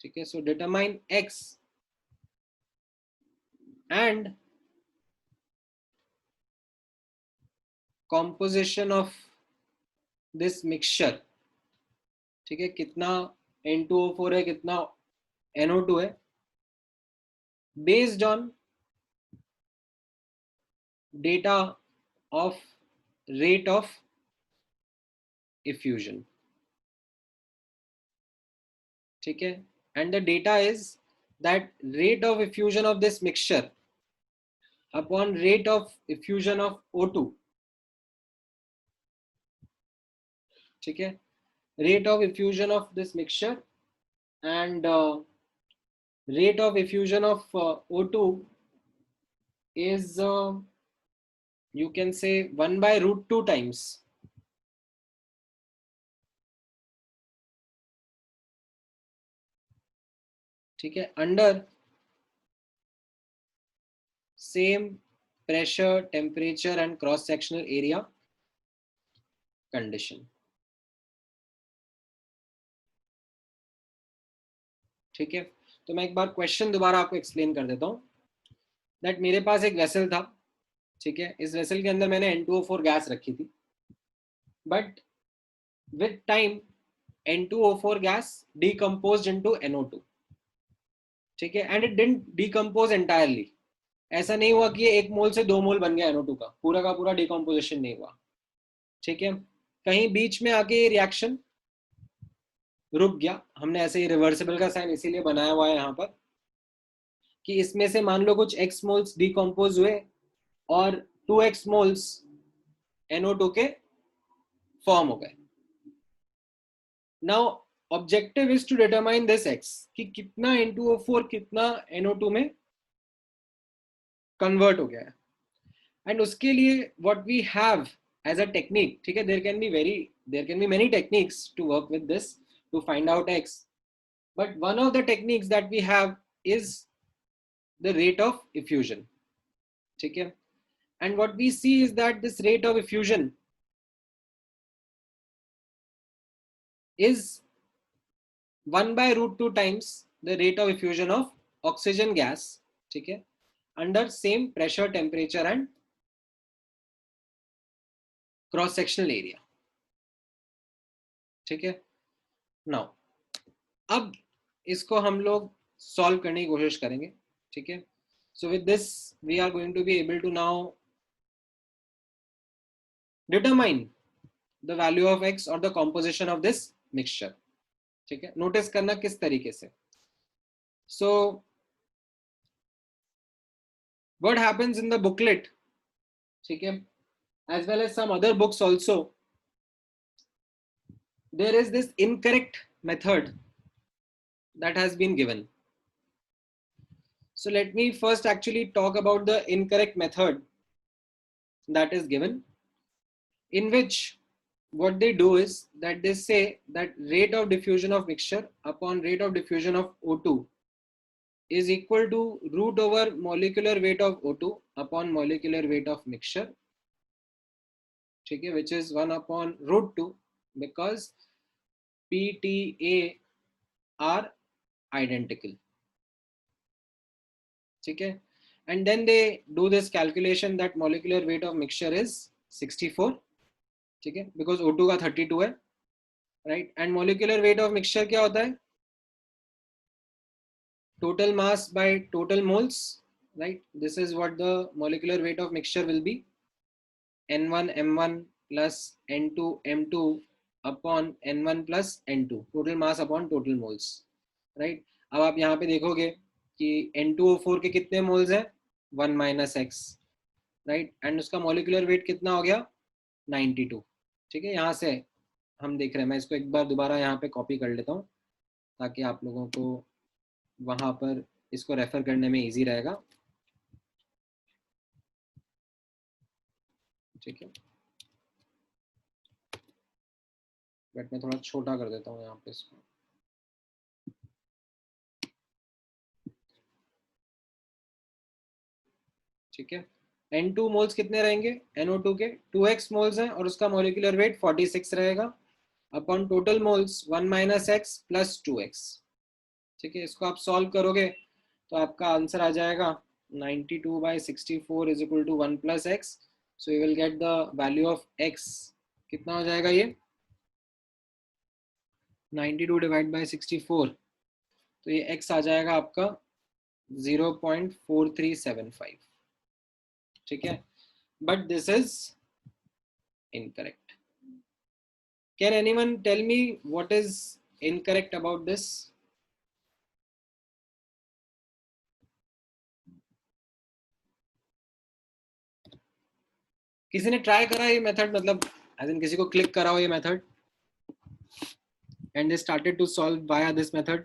ठीक है, so determine x and composition of this mixture. ठीक है, कितना N2O4 है, कितना NO2 है, based on data of rate of effusion. ठीक है, and the data is that rate of effusion of this mixture upon rate of effusion of O2. ठीक है, rate of effusion of this mixture and rate of effusion of O2 is you can say 1 by root 2 times. ठीक है, under same pressure, temperature and cross sectional area condition. ठीक है, तो मैं एक बार question दोबारा आपको एक्सप्लेन कर देता हूं. दैट मेरे पास एक वेसल था, ठीक है, इस वेसल के अंदर मैंने N2O4 गैस रखी थी, but with time N2O4 gas decomposed into NO2. ठीक है, and it didn't decompose entirely. ऐसा नहीं हुआ कि ये 1 मोल से 2 मोल बन गया NO2 का, पूरा का पूरा डिकम्पोजिशन नहीं हुआ. ठीक है, कहीं बीच में आके ये रिएक्शन रुक गया. हमने ऐसे ही रिवर्सिबल का साइन इसीलिए बनाया हुआ है यहाँ पर कि इसमें से मान लो कुछ x मोल्स डिकम्पोज हुए और 2x मोल्स NO2 के फॉर्म हो गए. Now objective is to determine this x, कि कितना N2O4 कितना NO2 में कन्वर्ट हो गया है. एंड उसके लिए what we have as a technique, ठीक है, there can be many techniques to work with this to find out x, but one of the techniques that we have is the rate of effusion. ठीक है, and what we see is that this rate of effusion is 1 by root 2 times the rate of effusion of oxygen gas, ठीक है, under same pressure, temperature and cross sectional area. ठीक है, now अब इसको हम लोग सॉल्व करने की कोशिश करेंगे. ठीक है, so with this we are going to be able to now determine the value of x और the composition of this mixture. ठीक है, नोटिस करना किस तरीके से. So what happens in the booklet, ठीक है, as well as some other books also, there is this incorrect method that has been given. So let me first actually talk about the incorrect method that is given, in which what they do is that they say that rate of diffusion of mixture upon rate of diffusion of O2 is equal to root over molecular weight of O2 upon molecular weight of mixture, which is 1 upon root 2, because PTA are identical. Okay, and then they do this calculation that molecular weight of mixture is 64, okay, because O2 का 32 है, right? And molecular weight of mixture क्या होता है? Total mass by total moles, right? This is what the molecular weight of mixture will be. N1 M1 plus N2 M2 upon N1 plus N2, total mass upon total moles, right? अब आप यहाँ पे देखोगे कि N2O4 के कितने moles हैं? 1 minus X, right? And उसका मॉलिक्यूलर वेट कितना हो गया? 92. ठीक है, यहाँ से हम देख रहे हैं, मैं इसको एक बार दोबारा यहाँ पे कॉपी कर लेता हूँ ताकि आप लोगों को वहां पर इसको रेफर करने में इजी रहेगा. ठीक है, बट मैं थोड़ा छोटा कर देता हूँ यहाँ पे इसको. ठीक है, N2 मोल्स कितने रहेंगे NO2 के? 2x मोल्स हैं और उसका मॉलिक्यूलर वेट 46 रहेगा upon total moles 1 minus x plus 2x. ठीक है, इसको आप सॉल्व करोगे तो आपका आंसर आ जाएगा 92 by 64 is equal to 1 plus x. So you will get the value of x. कितना हो जाएगा ये? 92 डिवाइड बाय 64, तो ये x आ जाएगा आपका 0.4375. ठीक है, but this is incorrect. Can anyone tell me what is incorrect about this? किसी ने ट्राई करा ये मेथड, मतलब as in किसी को क्लिक करा हो ये method and they started to solve via this method?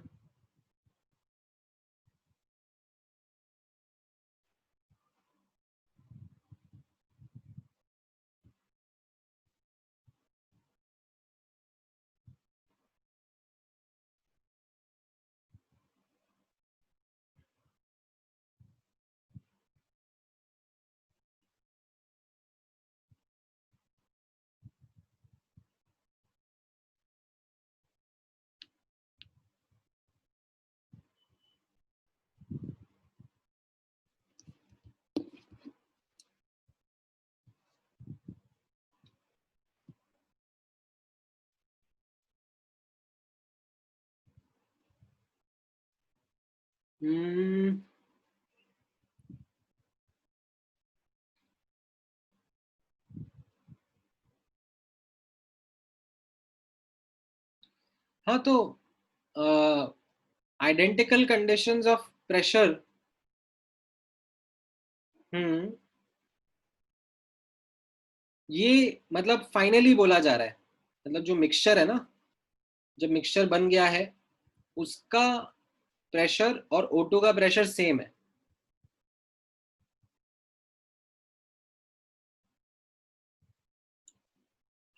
हाँ, तो आइडेंटिकल कंडीशंस ऑफ प्रेशर, ये मतलब फाइनली बोला जा रहा है, मतलब जो मिक्सचर है ना, जब मिक्सचर बन गया है उसका प्रेशर और O2 का प्रेशर सेम है.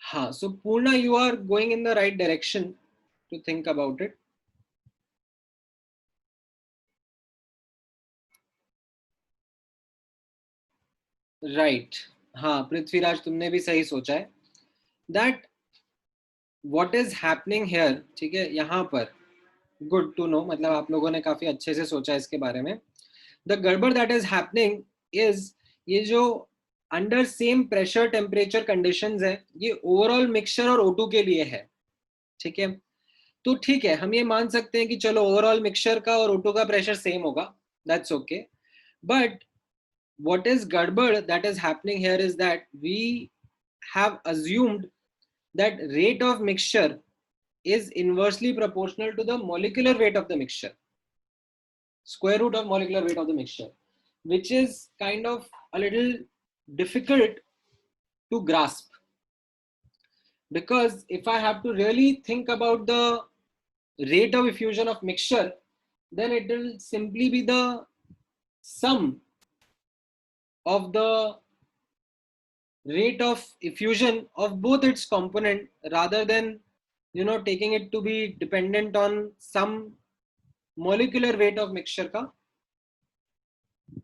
हाँ, so Purna, you are going in the right direction to think about it. Right, हाँ पृथ्वीराज, तुमने भी सही सोचा है. That what is happening here, ठीक है, यहाँ पर गुड टू नो, मतलब आप लोगों ने काफी अच्छे से सोचा इसके बारे में. द गड़बड़ दैट इज हैपनिंग इज, ये जो under same pressure temperature conditions है, ये ओवरऑल मिक्सचर और O2 के लिए है. ठीक है, तो ठीक है, हम ये मान सकते हैं कि चलो ओवरऑल मिक्सचर का और O2 का प्रेशर सेम होगा, that's okay. But what is gadbad that is happening here is that we have assumed that rate of mixture is inversely proportional to the molecular weight of the mixture, square root of molecular weight of the mixture, which is kind of a little difficult to grasp, because if I have to really think about the rate of effusion of mixture, then it will simply be the sum of the rate of effusion of both its component, rather than taking it to be dependent on some molecular weight of mixture का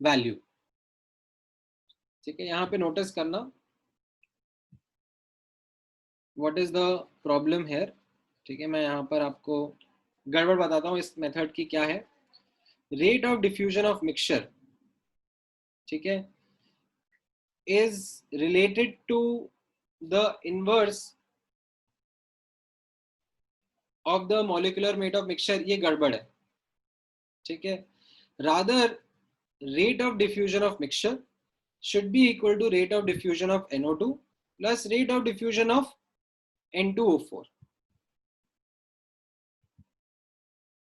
value. ठीक है, यहाँ पे notice करना what is the problem here. ठीक है, मैं यहाँ पर आपको गड़बड़ बताता हूँ इस मेथड की क्या है. Rate of diffusion of mixture, ठीक है, is related to the inverse of the molecular weight of mixture. ये गड़बड़ है. ठीक है, rather rate of diffusion of mixture should be equal to rate of diffusion of NO2 plus rate of diffusion of N2O4.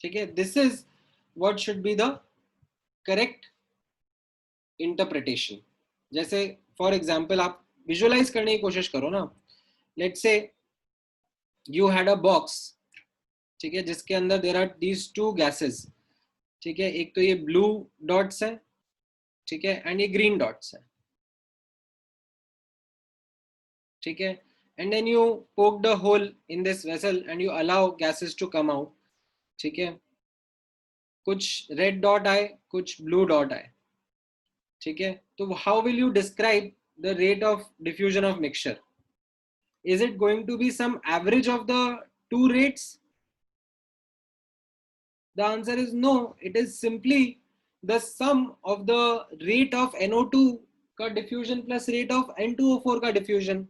ठीक है, this is what should be the correct interpretation. जैसे for example आप visualise करने की कोशिश करो ना. Let's say you had a box, ठीक है, जिसके अंदर there are these two gases. ठीक है, एक तो ये ब्लू डॉट्स है, ठीक है, एंड ये ग्रीन डॉट्स है. ठीक है, and then you poke the hole in this vessel and you allow gases to come out. ठीक है, कुछ रेड डॉट आए, कुछ ब्लू डॉट आए. ठीक है, तो how will you describe the rate of diffusion of mixture? Is it going to be some average of the two rates? The answer is no. It is simply the sum of the rate of NO2 का diffusion plus rate of N2O4 का diffusion.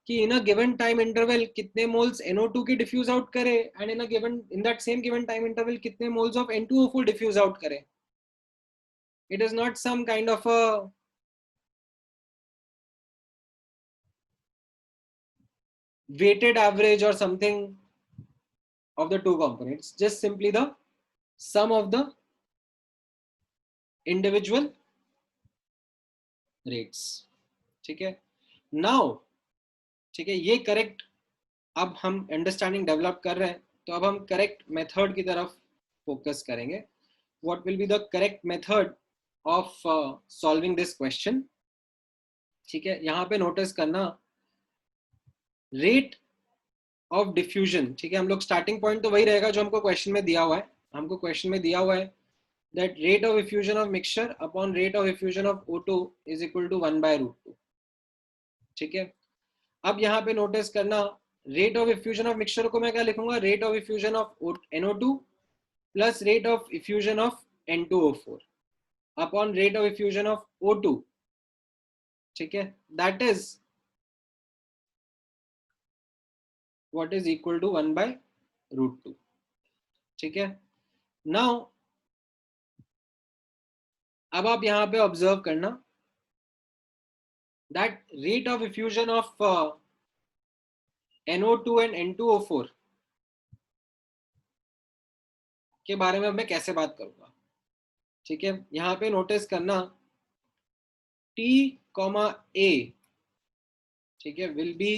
कि in a given time interval कितने moles NO2 के diffuse out करे, and in that same given time interval कितने moles of N2O4 diffuse out करे. It is not some kind of a weighted average or something of the two components, just simply the sum of the individual rates. ठीक है, now ठीक है, ये correct अब हम understanding develop कर रहे हैं, तो अब हम करेक्ट मेथड की तरफ फोकस करेंगे. What will be the correct method of solving this question? ठीक है, यहाँ पे नोटिस करना रेट ऑफ डिफ्यूजन. ठीक है, हम लोग स्टार्टिंग पॉइंट तो वही रहेगा जो हमको क्वेश्चन में दिया हुआ है. हमको क्वेश्चन में दिया हुआ है that rate of effusion of mixture upon rate of effusion of O2 is equal to 1/√2. ठीक है, अब यहाँ पे नोटिस करना rate of effusion of mixture को मैं क्या लिखूंगा? Rate of effusion of NO2 plus rate of effusion of N2O4 upon rate of effusion of O2. ठीक है, that is what is equal to 1/√2. ठीक है, नाउ अब आप यहाँ पे ऑब्जर्व करना that rate of effusion of NO2 and N2O4 के बारे में मैं कैसे बात करूंगा. ठीक है, यहाँ पे नोटिस करना T, A, ठीक है, will be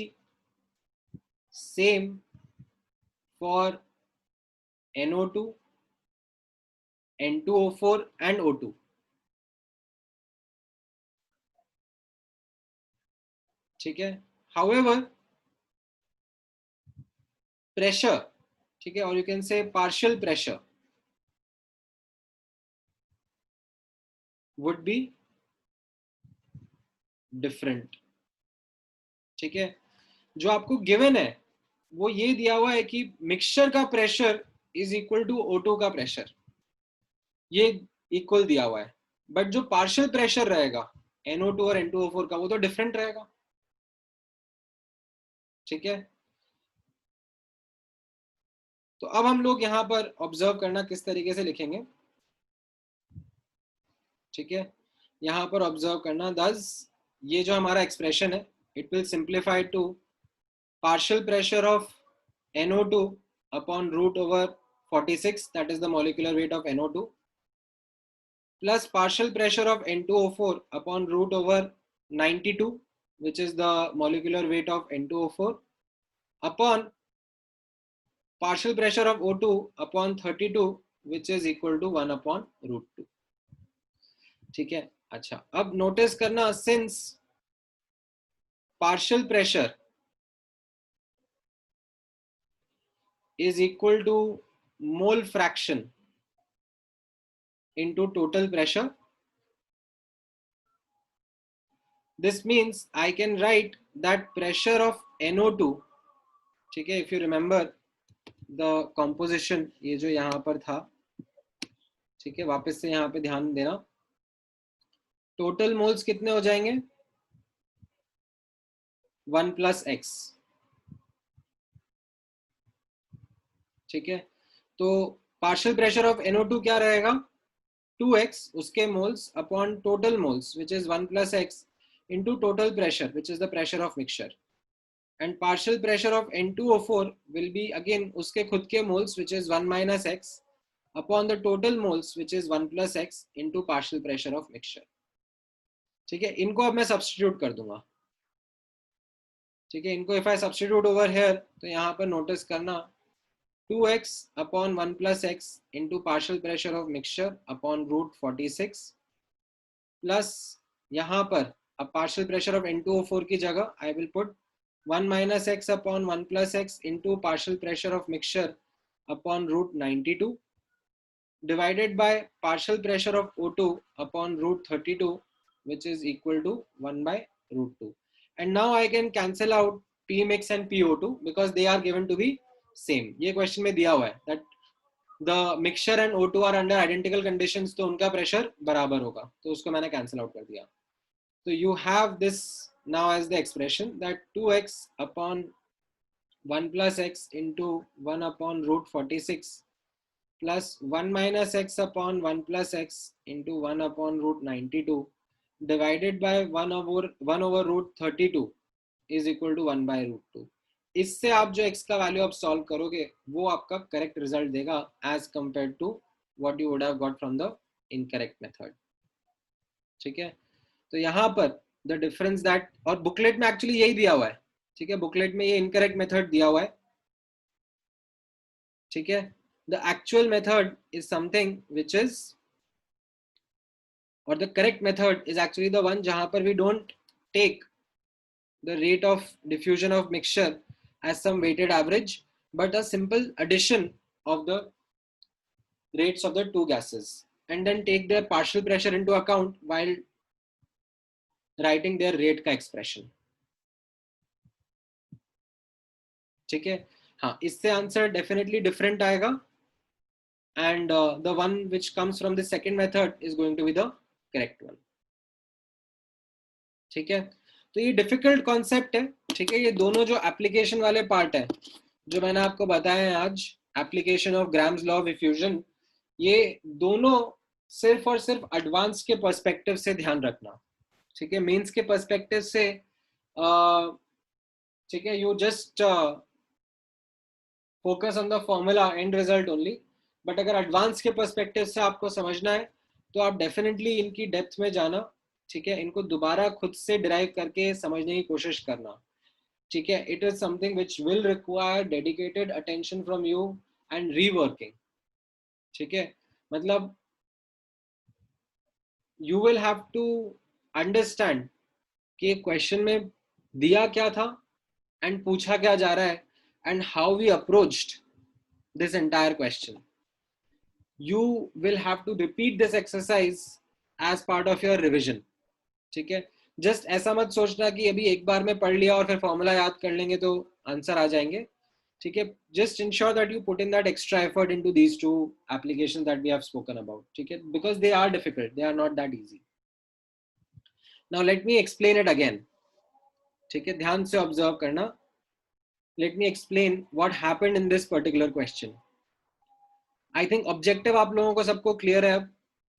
same for NO2, N2O4 and O2. ठीक है, however pressure, ठीक है, और you can say partial pressure would be different. ठीक है, जो आपको गिवन है वो ये दिया हुआ है कि मिक्सचर का pressure is equal to O2 का प्रेशर, ये इक्वल दिया हुआ है. बट जो पार्शियल प्रेशर रहेगा NO2 और N2O4 का वो तो डिफरेंट रहेगा. ठीक है, तो अब हम लोग यहाँ पर ऑब्जर्व करना किस तरीके से लिखेंगे. ठीक है, यहाँ पर ऑब्जर्व करना दस ये जो हमारा एक्सप्रेशन है it will simplify to partial pressure of NO2 upon root over 46, that is the molecular weight of NO2, plus partial pressure of N2O4 upon root over 92, which is the molecular weight of N2O4, upon partial pressure of O2 upon 32, which is equal to 1 upon root 2. ठीक है. अच्छा, अब notice करना, since partial pressure is equal to mole fraction into total pressure, this means I can write that pressure of NO2, ठीक है, if you remember the composition, ये जो यहाँ पर था, ठीक है, वापस से यहाँ पे ध्यान देना, टोटल मोल्स कितने हो जाएंगे 1 + x, ठीक है. तो पार्शियल प्रेशर ऑफ NO2 क्या रहेगा 2x, उसके moles upon total moles which is 1 + x into total pressure which is the pressure of mixture, and partial pressure of N2O4 will be again उसके खुद के moles which is 1 - x upon the total moles which is 1 + x into partial pressure of mixture. ठीक है, इनको अब मैं substitute कर दूंगा. ठीक है, इनको if I substitute over here, तो यहाँ पर नोटिस करना 2x upon 1 + x into partial pressure of mixture upon root 46 plus यहाँ पर अब partial pressure of N2O4 की जगह I will put 1 - x upon 1 + x into partial pressure of mixture upon root 92 divided by partial pressure of O2 upon root 32, which is equal to 1 by root 2. And now I can cancel out P mix and PO2 because they are given to be same. ये question में दिया हुआ है that the mixture and O2 are under identical conditions, तो उनका pressure बराबर होगा, तो उसको मैंने cancel out कर दिया. So you have this now as the expression that 2x upon 1 + x into 1 upon root 46 plus 1 - x upon 1 + x into 1 upon root 92 divided by 1 over root 32 is equal to 1 by root 2. इससे आप जो x का value आप solve करोगे वो आपका correct result देगा as compare to what you would have got from the incorrect method. ठीक है, तो यहाँ पर द डिफरेंस दैट, और बुकलेट में एक्चुअली यही दिया हुआ है. ठीक है, बुकलेट में ये इनकरेक्ट मेथड दिया हुआ है. ठीक है, the actual method is something which is, or the correct method is actually the one जहाँ पर we don't take the rate of diffusion of mixture as some weighted average but a simple addition of the rates of the two gases and then take their partial pressure into account while writing their rate का expression. ठीक है, हाँ, इससे answer definitely different आएगा and the one which comes from the second method is going to be the correct one. ठीक है, तो ये डिफिकल्ट कॉन्सेप्ट है. ठीक है, ये दोनों जो एप्लीकेशन वाले पार्ट है जो मैंने आपको बताया है आज, application of Graham's law of diffusion, ये दोनों सिर्फ और सिर्फ एडवांस के पर्सपेक्टिव से ध्यान रखना. ठीक है, मेंस के पर्सपेक्टिव से ठीक है, you just focus on the formula and result only. But अगर एडवांस के पर्सपेक्टिव से आपको समझना है तो आप डेफिनेटली इनकी डेप्थ में जाना. ठीक है, इनको दोबारा खुद से डिराइव करके समझने की कोशिश करना. ठीक है, it is something which will require dedicated attention from you and reworking. ठीक है, मतलब you will have to understand कि क्वेश्चन में दिया क्या था एंड पूछा क्या जा रहा है and how we approached this entire question. You will have to repeat this exercise as part of your revision. ठीक है, जस्ट ऐसा मत सोचना कि अभी एक बार में पढ़ लिया और फिर फॉर्मूला याद कर लेंगे तो आंसर आ जाएंगे. ठीक है, just ensure that you put in that extra effort into these two applications that we have spoken about. ठीक है, because they are difficult, they are not that easy. Now let me explain it again. ठीक है, ध्यान से observe करना. Let me explain what happened in this particular question. I think objective आप लोगों को सबको क्लियर है.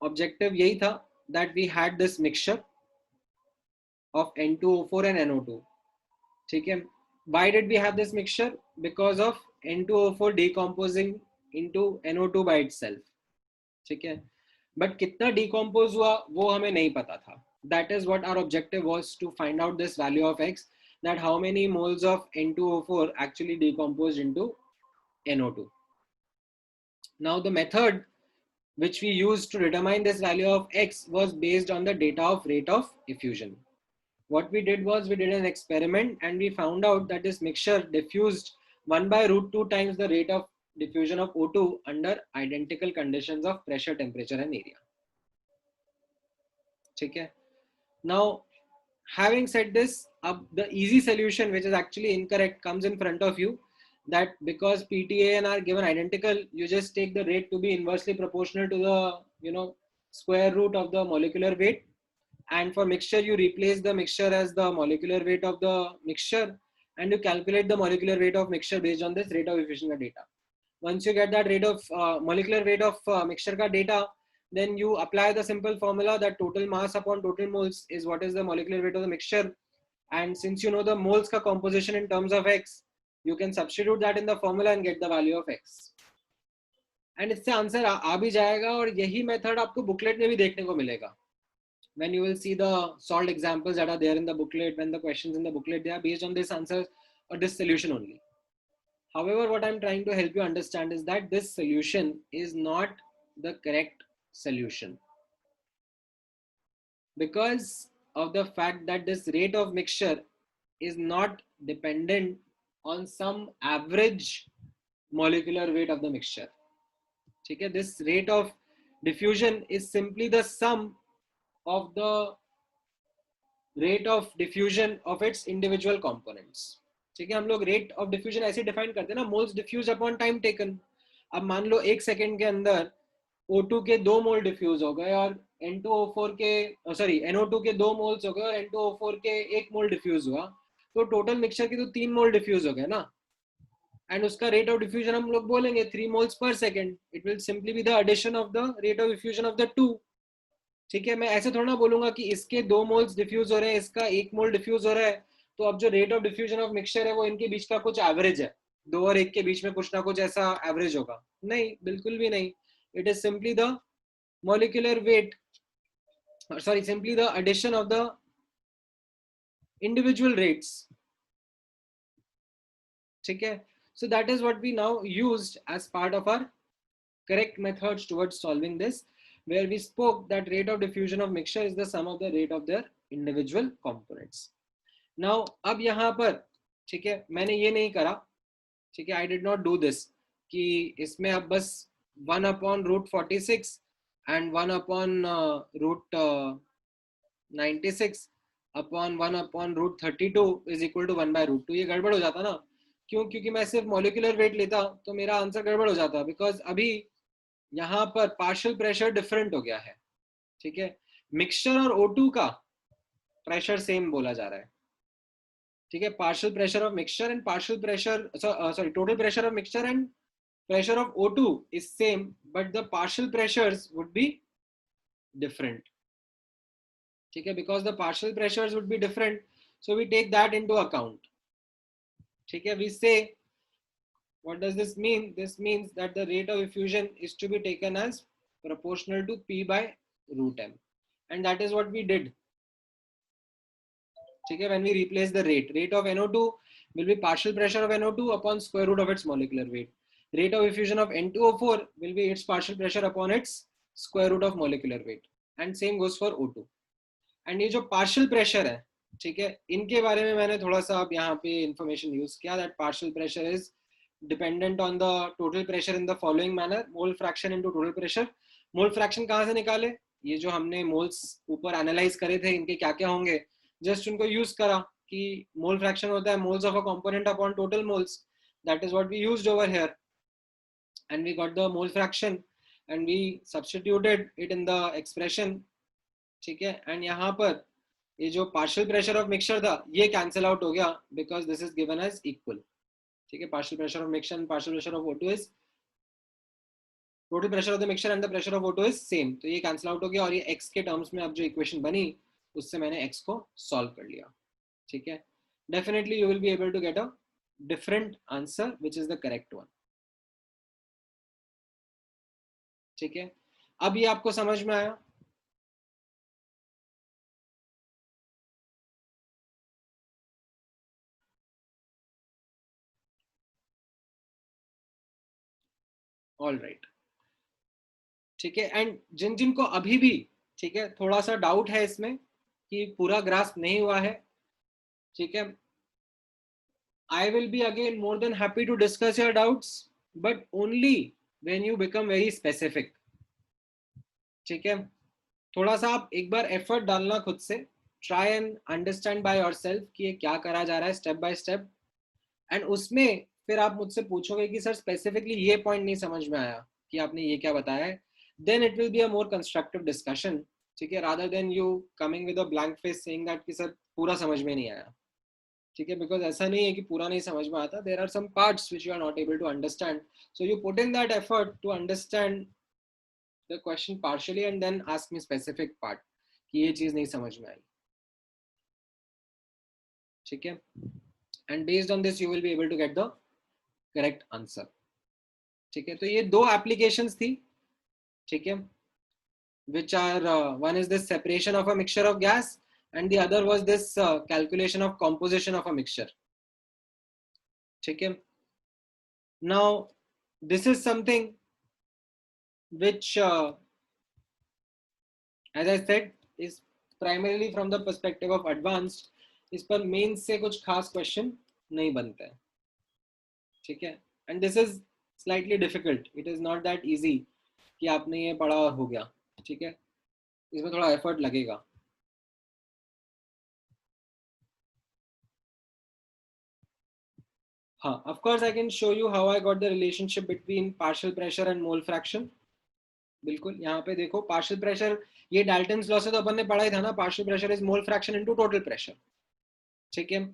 ऑब्जेक्टिव यही था that we had this mixture of N2O4 and NO2. ठीक है, why did we have this mixture? Because of N2O4 decomposing into NO2 by itself. ठीक है, बट कितना डिकम्पोज हुआ वो हमें नहीं पता था. That is what our objective was, to find out this value of X, that how many moles of N2O4 actually decomposed into NO2. Now the method which we used to determine this value of X was based on the data of rate of diffusion. What we did was we did an experiment and we found out that this mixture diffused 1 by root 2 times the rate of diffusion of O2 under identical conditions of pressure, temperature and area. Okay. Now, having said this, the easy solution, which is actually incorrect, comes in front of you, that because PTA are given identical, you just take the rate to be inversely proportional to the square root of the molecular weight. And for mixture, you replace the mixture as the molecular weight of the mixture, and you calculate the molecular weight of mixture based on this rate of diffusion data. Once you get that rate of molecular weight of mixture ka data, then you apply the simple formula that total mass upon total moles is what is the molecular weight of the mixture. And since you know the moles ka composition in terms of X, you can substitute that in the formula and get the value of X. And इससे answer आ भी जाएगा, और यही method आपको booklet में भी देखने को मिलेगा. When you will see the solved examples that are there in the booklet, when the questions in the booklet, they are based on this answer or this solution only. However, what I'm trying to help you understand is that this solution is not the correct solution, because of the fact that this rate of mixture is not dependent on some average molecular weight of the mixture. Okay, this rate of diffusion is simply the sum of the rate of diffusion of its individual components. ठीक है, हम लोग rate of diffusion ऐसे define करते हैं ना, moles diffuse upon time taken. अब मान लो 1 सेकेंड के अंदर O2 के 2 मोल डिफ्यूज हो गए और N2O4 के NO2 के 2 मोल्स हो गए और N2O4 के 1 मोल डिफ्यूज हुआ, तो टोटल मिक्सचर के तो 3 मोल डिफ्यूज हो गए ना. एंड उसका रेट ऑफ डिफ्यूजन हम लोग बोलेंगे 3 moles per second. It will simply be the addition of the rate of diffusion of the two. ठीक है, मैं ऐसे थोड़ा ना बोलूंगा कि इसके 2 मोल्स डिफ्यूज हो रहे हैं, इसका 1 मोल डिफ्यूज हो रहा है, तो अब जो rate of diffusion of mixture है वो इनके बीच का कुछ एवरेज है, 2 और 1 के बीच में कुछ ना कुछ ऐसा एवरेज होगा. नहीं, बिल्कुल भी नहीं. It is simply the molecular weight, simply the addition of the individual rates. ठीक है, so that is what we now used as part of our correct methods towards solving this, where we spoke that rate of diffusion of mixture is the sum of the rate of their individual components. Now अब यहाँ पर ठीक है, मैंने ये नहीं करा, ठीक है, I did not do this कि इसमें अब बस 1 upon root 46 and 1 upon root 96 upon 1 upon root 32 is equal to 1 by root 2. ये गड़बड़ हो जाता ना. क्यों? क्योंकि मैं सिर्फ मॉलिक्यूलर वेट लेता तो मेरा आंसर गड़बड़ हो जाता, बिकॉज अभी यहाँ पर पार्शियल प्रेशर डिफरेंट हो गया है. ठीक है, मिक्सचर और O2 का प्रेशर सेम बोला जा रहा है. ठीक है, partial pressure of mixture and partial pressure total pressure of mixture and pressure of O2 is same, but the partial pressures would be different. ठीक है, because the partial pressures would be different, so we take that into account. ठीक है, we say, what does this mean? This means that the rate of diffusion is to be taken as proportional to P by root M, and that is what we did. ठीक है, when we replace the rate of NO2 will be partial pressure of NO2 upon square root of its molecular weight. Rate of diffusion of N2O4 will be its partial pressure upon its square root of molecular weight, and same goes for O2. And ये जो partial pressure है, ठीक है, इनके बारे में मैंने थोड़ा सा अब यहाँ पे information use किया, that partial pressure is dependent on the total pressure in the following manner: mole fraction into total pressure. Mole fraction कहाँ से निकाले? ये जो हमने moles ऊपर analyze करे थे, इनके क्या क्या होंगे, just उनको use करा कि mole fraction होता है moles of a component upon total moles. That is what we used over here. And we got the mole fraction and we substituted it in the expression. ठीक है, and यहाँ पर ये जो partial pressure of mixture था ये cancel out हो गया, because this is given as equal. ठीक है, partial pressure of mixture and partial pressure of O2 is, total pressure of the mixture and the pressure of O2 is same, तो ये cancel out हो गया, और ये x के terms में अब जो equation बनी उससे मैंने x को solve कर लिया. ठीक है, definitely you will be able to get a different answer which is the correct one. ठीक है, अब ये आपको समझ में आया? ऑल राइट, ठीक है। एंड जिन जिनको अभी भी, ठीक है, थोड़ा सा डाउट है इसमें कि पूरा ग्रास्प नहीं हुआ है, ठीक है, I will be again more than happy to discuss your doubts, but only when you become very specific. ठीक है, थोड़ा सा आप एक बार एफर्ट डालना खुद से, try and understand by yourself कि ये क्या करा जा रहा है स्टेप बाय स्टेप, एंड उसमें फिर आप मुझसे पूछोगे कि सर स्पेसिफिकली ये पॉइंट नहीं समझ में आया कि आपने ये क्या बताया है, then it will be a more constructive discussion, ठीक है, rather than you coming with a blank face saying that कि सर पूरा समझ में नहीं आया, ठीक है, बिकॉज ऐसा नहीं है कि पूरा नहीं समझ में आता, there are some parts which you are not able to understand, so you put in that effort to understand the question partially and then ask me specific part कि ये चीज नहीं समझ में आई, ठीक है, and based on this you will be able to get the correct answer, ठीक है। तो ये दो एप्लीकेशंस थी, ठीक है, which are one is this separation of a mixture of gas and the other was this calculation of composition of a mixture, ठीक है। Now this is something which as I said is primarily from the perspective of advanced, इस पर main से कुछ खास question नहीं बनते हैं, ठीक है, and this is slightly difficult, it is not that easy कि आपने ये पढ़ा और हो गया, ठीक है, इसमें थोड़ा एफर्ट लगेगा। हाँ, of course I can show you how I got the relationship between partial pressure and mole fraction, बिल्कुल, यहाँ पे देखो पार्शियल प्रेशर, ये डाल्टन्स लॉ से तो अपन ने पढ़ा ही था ना, partial pressure is mole fraction into total pressure, ठीक है।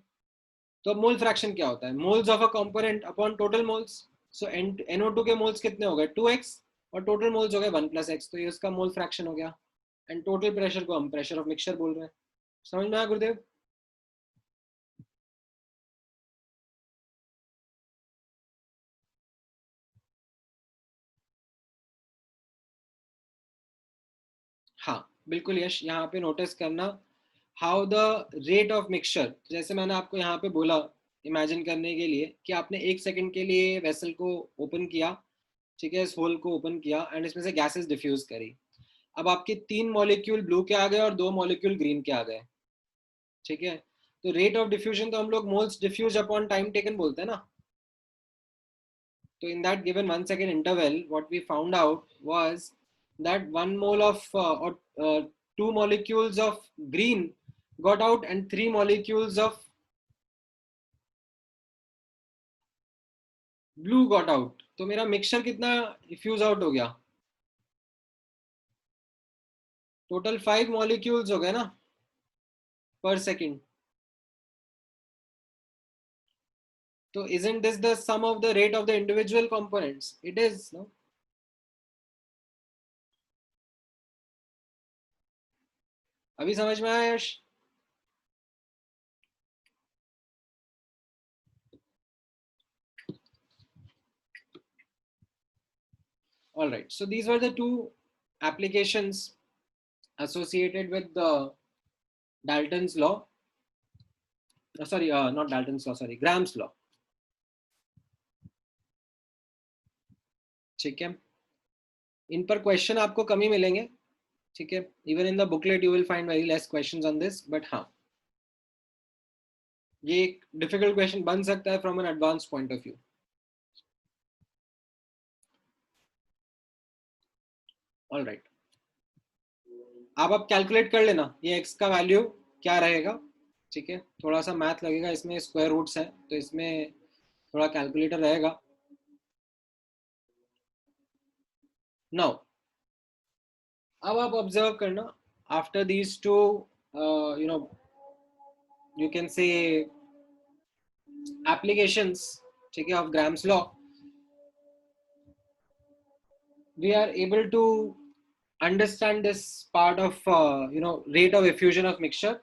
तो मोल फ्रैक्शन क्या होता है, moles of a component upon total moles, so NO2 के मोल्स कितने हो गए 2x और टोटल मोल्स हो गए 1 + x, तो ये उसका मोल फ्रैक्शन हो गया, एंड टोटल प्रेशर को हम प्रेशर ऑफ मिक्सचर बोल रहे हैं, समझ में आया गुरुदेव? हाँ बिल्कुल यश, यहाँ पे नोटिस करना how the rate of mixture, जैसे मैंने आपको यहाँ पे बोला इमेजिन करने के लिए कि आपने 1 सेकंड के लिए वेसल को ओपन किया, ठीक है, इस होल को ओपन किया एंड इसमें से गैसेस डिफ्यूज करी, अब आपके 3 मॉलिक्यूल ब्लू के आ गए और 2 मॉलिक्यूल ग्रीन के आ गए, ठीक है, तो रेट ऑफ डिफ्यूजन तो हम लोग moles diffuse upon time taken बोलते हैं ना, तो in that given 1 second interval what we found out was that 1 mole of or 2 molecules of green got out and 3 molecules of blue got out, तो मेरा mixture कितना diffuse out हो गया, total 5 molecules हो गए ना पर सेकेंड, तो isn't this the sum of the rate of the individual components? It is, no? अभी समझ में आया यश? All right, so these were the two applications associated with the Dalton's law. Sorry, not Dalton's law, sorry, Graham's law. ठीक है, इन पर question आपको कम ही मिलेंगे, ठीक है, even in the booklet you will find very less questions on this, but हाँ ये एक डिफिकल्ट क्वेश्चन बन सकता है from an advance point of view. All right, आप कैलकुलेट कर लेना ये x का वैल्यू क्या रहेगा, ठीक है, थोड़ा सा मैथ लगेगा इसमें, स्क्वायर रूट्स है तो इसमें थोड़ा कैलकुलेटर रहेगा। नाउ अब आप ऑब्जर्व करना, after these two you know you can say applications, ठीक है, of Graham's law, we are able to understand this part of rate of effusion of mixture.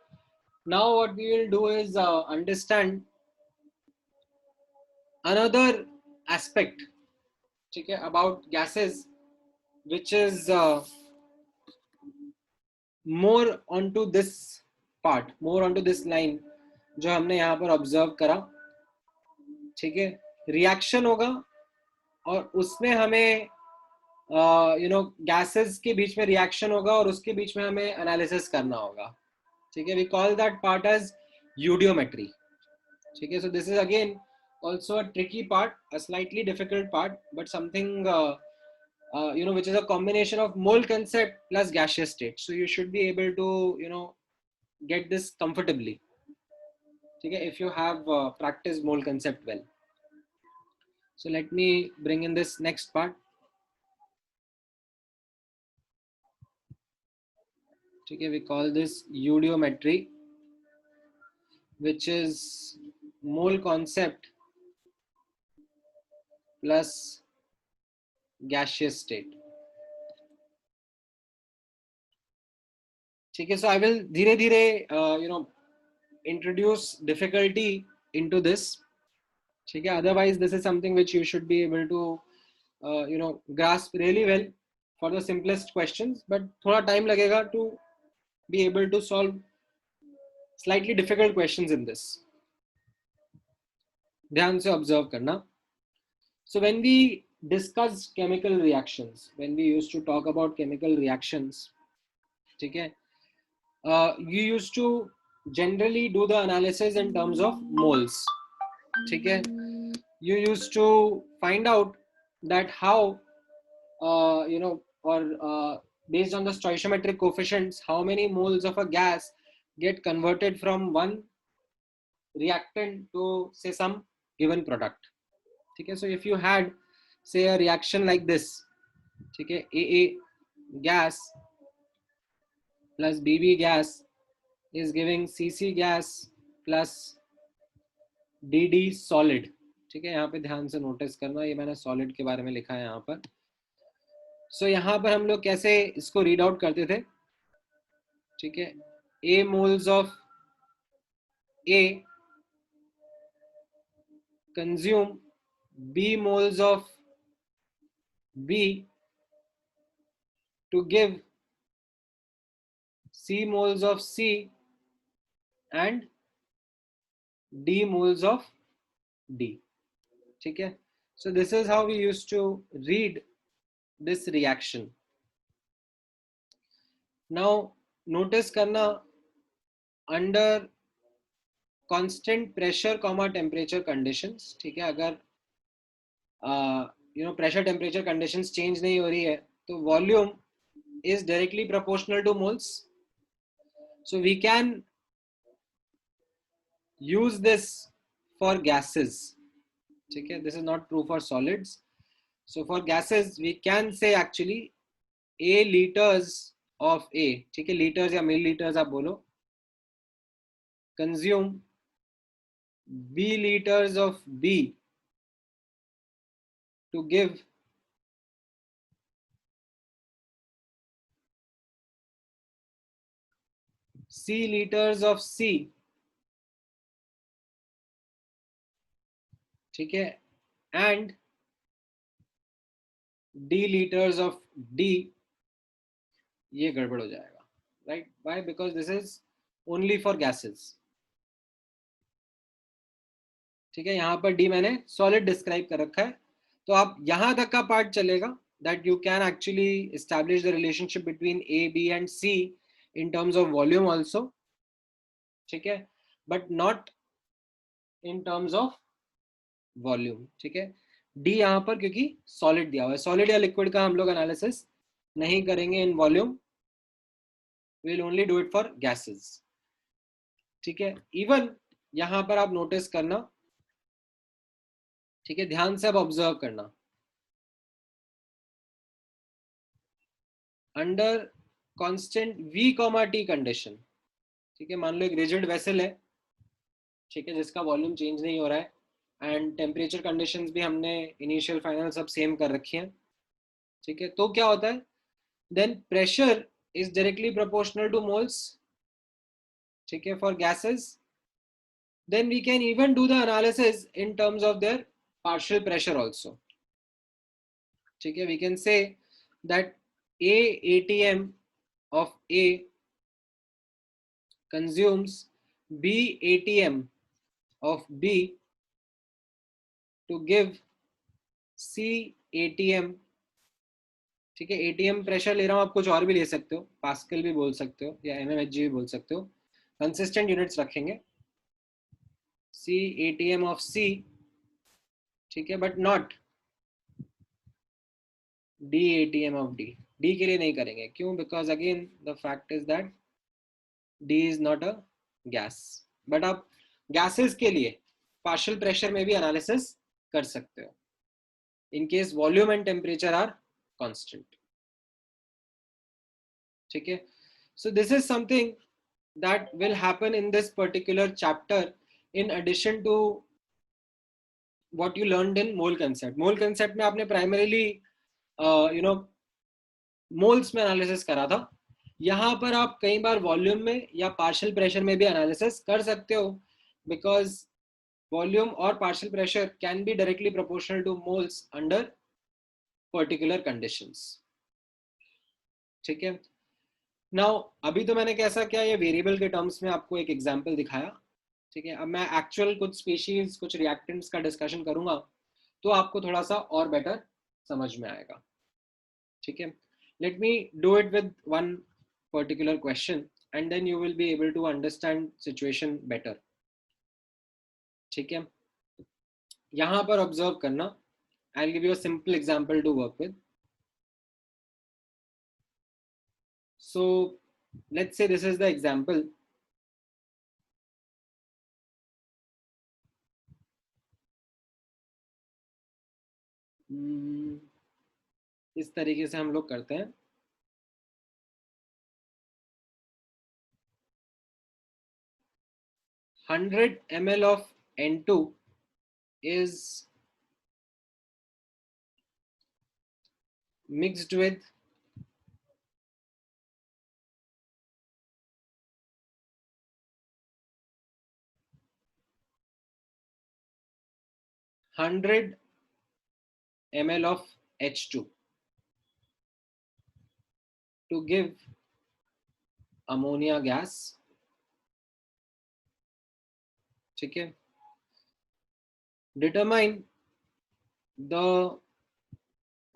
Now what we will do is understand another aspect, ठीक है, about gases which is more onto this part, more onto this line जो हमने यहाँ पर observe करा, ठीक है, reaction होगा और उसमें हमें गैसेस के बीच में रिएक्शन होगा और उसके बीच में हमें एनालिसिस करना होगा. ठीक है, we call that part as eudiometry. ठीक है, so this is again also a tricky part, a slightly difficult part, but something which is a combination of mole concept plus gaseous state. So you should be able to get this comfortably. Okay, if you have practiced mole concept well. So let me bring in this next part. Okay, we call this eudiometry, which is mole concept plus gaseous state. ठीक है, so I will धीरे धीरे introduce difficulty into this. ठीक है, otherwise this is something which you should be able to grasp really well for the simplest questions, but थोड़ा time लगेगा to be able to solve slightly difficult questions in this. ध्यान से observe करना. So when we discuss chemical reactions, when we used to talk about chemical reactions, ठीक है, you used to generally do the analysis in terms of moles. ठीक है, you used to find out that how based on the stoichiometric coefficients, how many moles of a gas get converted from one reactant to say some given product. ठीक है, so if you had say a reaction like this, ठीक है, AA gas plus BB gas is giving CC gas plus DD solid. ठीक है, यहाँ पे ध्यान से नोटिस करना, ये मैंने सॉलिड के बारे में लिखा है यहाँ पर. सो यहाँ पर हम लोग कैसे इसको रीड आउट करते थे. ठीक है, A moles of A consume B moles of B to give C moles of C and D moles of D. ठीक है, so this is how we used to read this reaction. Now notice करना, under constant pressure comma temperature conditions. ठीक है, अगर pressure temperature conditions change नहीं हो रही है तो volume is directly proportional to moles. So we can use this for gases. ठीक है, this is not true for solids. So for gases we can say actually A liters of A, ठीक है, liters या milliliters आप बोलो, consume B liters of B to give C liters of C. ठीक है, and D liters of D. ये गड़बड़ हो जाएगा, right? Why? Because this is only for gases. ठीक है, यहाँ पर D मैंने solid describe कर रखा है, तो आप यहाँ तक का पार्ट चलेगा, that you can actually establish the relationship between A, B and C in terms of volume also. ठीक है, but not in terms of volume. ठीक है, D यहाँ पर क्योंकि solid दिया हुआ है, solid या liquid का हम लोग analysis नहीं करेंगे in volume, we'll only do it for gases. ठीक है, even यहाँ पर आप notice करना. ठीक है, ध्यान से अब ऑब्जर्व करना. Under constant V, T condition, ठीक है, मान लो एक रिजिड वेसल है, ठीक है, जिसका वॉल्यूम चेंज नहीं हो रहा है, एंड टेम्परेचर कंडीशंस भी हमने इनिशियल फाइनल सब सेम कर रखी हैं. ठीक है, तो क्या होता है, then pressure is directly proportional to moles. ठीक है, for gases, then we can even do the analysis in terms of their partial pressure also. ठीक है, we can say that A ATM of A consumes B ATM of B to give C ATM ठीक है, ATM pressure ले रहा हूँ, आप कुछ और भी ले सकते हो, पास्कल भी बोल सकते हो या mmHg भी बोल सकते हो, कंसिस्टेंट यूनिट्स रखेंगे, C ATM ऑफ C, ठीक है, but not D ATM of D, D के लिए नहीं करेंगे, क्यों? Because again the fact is that D is not a gas, but आप गैसेस के लिए पार्शियल प्रेशर में भी एनालिसिस कर सकते हो in case volume and temperature are constant. ठीक है, so this is something that will happen in this particular chapter in addition to what you learned in mole concept. Mole concept में आपने primarily you know moles में analysis करा था, यहाँ पर आप कई बार वॉल्यूम में या पार्शियल प्रेशर में भी एनालिसिस कर सकते हो, बिकॉज वॉल्यूम और partial pressure can be directly proportional to moles under particular conditions. ठीक है, नाउ अभी तो मैंने कैसा किया, ये वेरिएबल के टर्म्स में आपको एक एग्जांपल दिखाया। ठीक है, अब मैं एक्चुअल कुछ स्पीशीज, कुछ रिएक्टेंट्स का डिस्कशन करूंगा तो आपको थोड़ा सा और बेटर समझ में आएगा। ठीक है, let me do it with one particular question and then you will be able to understand situation better। ठीक है, यहां पर ऑब्जर्व करना, I'll give you a simple example to work with। So let's say this is the example। इस तरीके से हम लोग करते हैं। 100 ml of N2 is mixed with 100 ml of H2 to give ammonia gas। ठीक है, determine the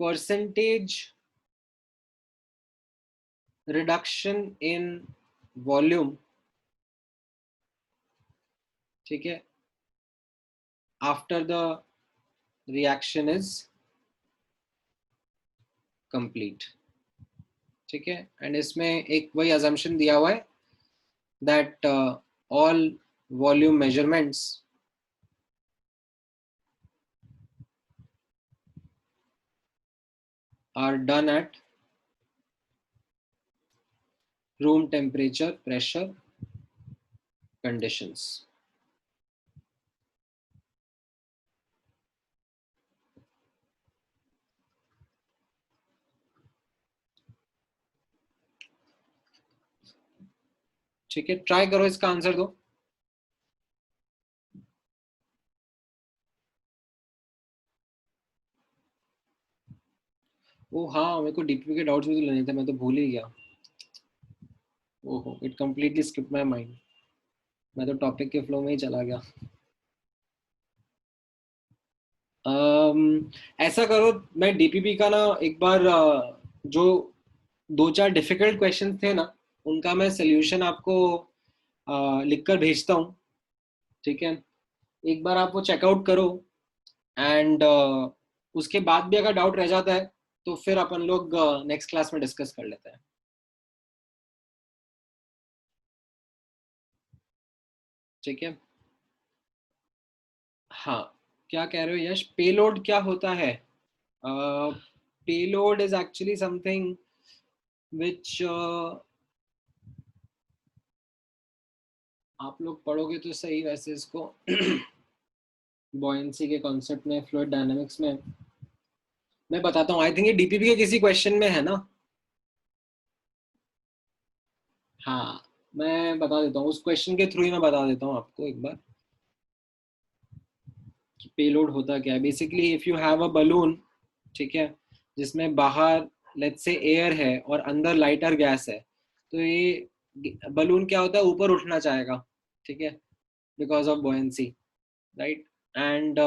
percentage reduction in volume। ठीक है, after the reaction is complete। ठीक है, एंड इसमें एक वही assumption दिया हुआ है that all volume measurements are done at room temperature pressure conditions। ठीक है, ट्राई करो, इसका आंसर दो। ओ हाँ, मेरे को डीपी के डाउट्स भी तो लेने थे, मैं तो भूल ही गया। ओहो, it completely skip my mind, मैं तो टॉपिक के फ्लो में ही चला गया। ऐसा करो, मैं डीपीपी का ना एक बार जो दो चार डिफिकल्ट क्वेश्चन थे ना, उनका मैं सोल्यूशन आपको लिखकर भेजता हूँ। ठीक है, एक बार आप वो चेकआउट करो एंड उसके बाद भी अगर डाउट रह जाता है तो फिर अपन लोग नेक्स्ट क्लास में डिस्कस कर लेते हैं। ठीक है, हाँ, क्या कह रहे हो यश, पेलोड क्या होता है? Payload is actually something which आप लोग पढ़ोगे तो सही वैसे इसको बॉयंसी के कॉन्सेप्ट में, फ्लूइड डायनामिक्स में। मैं बताता हूँ, आई थिंक ये डीपीपी के किसी क्वेश्चन में है ना। हाँ, मैं बता देता हूँ, उस क्वेश्चन के थ्रू ही मैं बता देता हूँ आपको एक बार कि पेलोड होता क्या है। Basically if you have a balloon, ठीक है, जिसमें बाहर लेट्स से एयर है और अंदर लाइटर गैस है, तो ये बलून क्या होता है, ऊपर उठना चाहेगा। ठीक है, because of buoyancy, right, and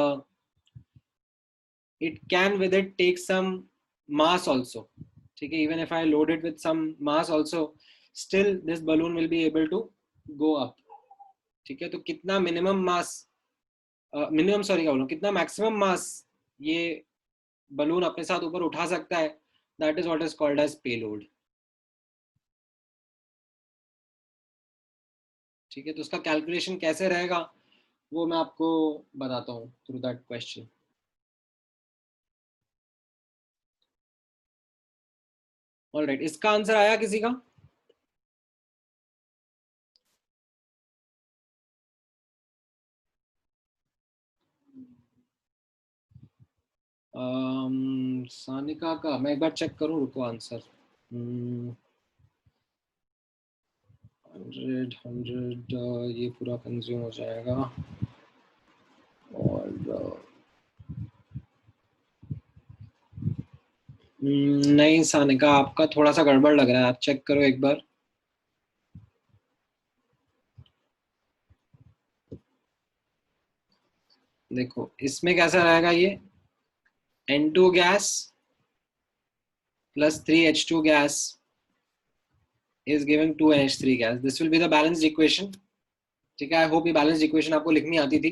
it can with it take some mass also। ठीक है, even if I load it with some mass also, still this balloon will be able to go up. ठीक है, तो कितना minimum मास, minimum sorry क्या बोलूं, कितना maximum मास ये बलून अपने साथ ऊपर उठा सकता है, that is what is called as payload. ठीक है, तो उसका कैलकुलेशन कैसे रहेगा वो मैं आपको बताता हूँ थ्रू दैट क्वेश्चन. ऑलराइट, इसका आंसर आया किसी का? सानिका का मैं एक बार चेक करूं, रुको आंसर. 100 ये पूरा कंज्यूम हो जाएगा. और नहीं सानिका, आपका थोड़ा सा गड़बड़ लग रहा है, आप चेक करो एक बार. देखो इसमें कैसा रहेगा, ये N2 gas plus 3H2 gas is giving 2NH3 gas. This will be the balanced equation. ठीक है, I hope ये balanced equation आपको लिखनी आती थी.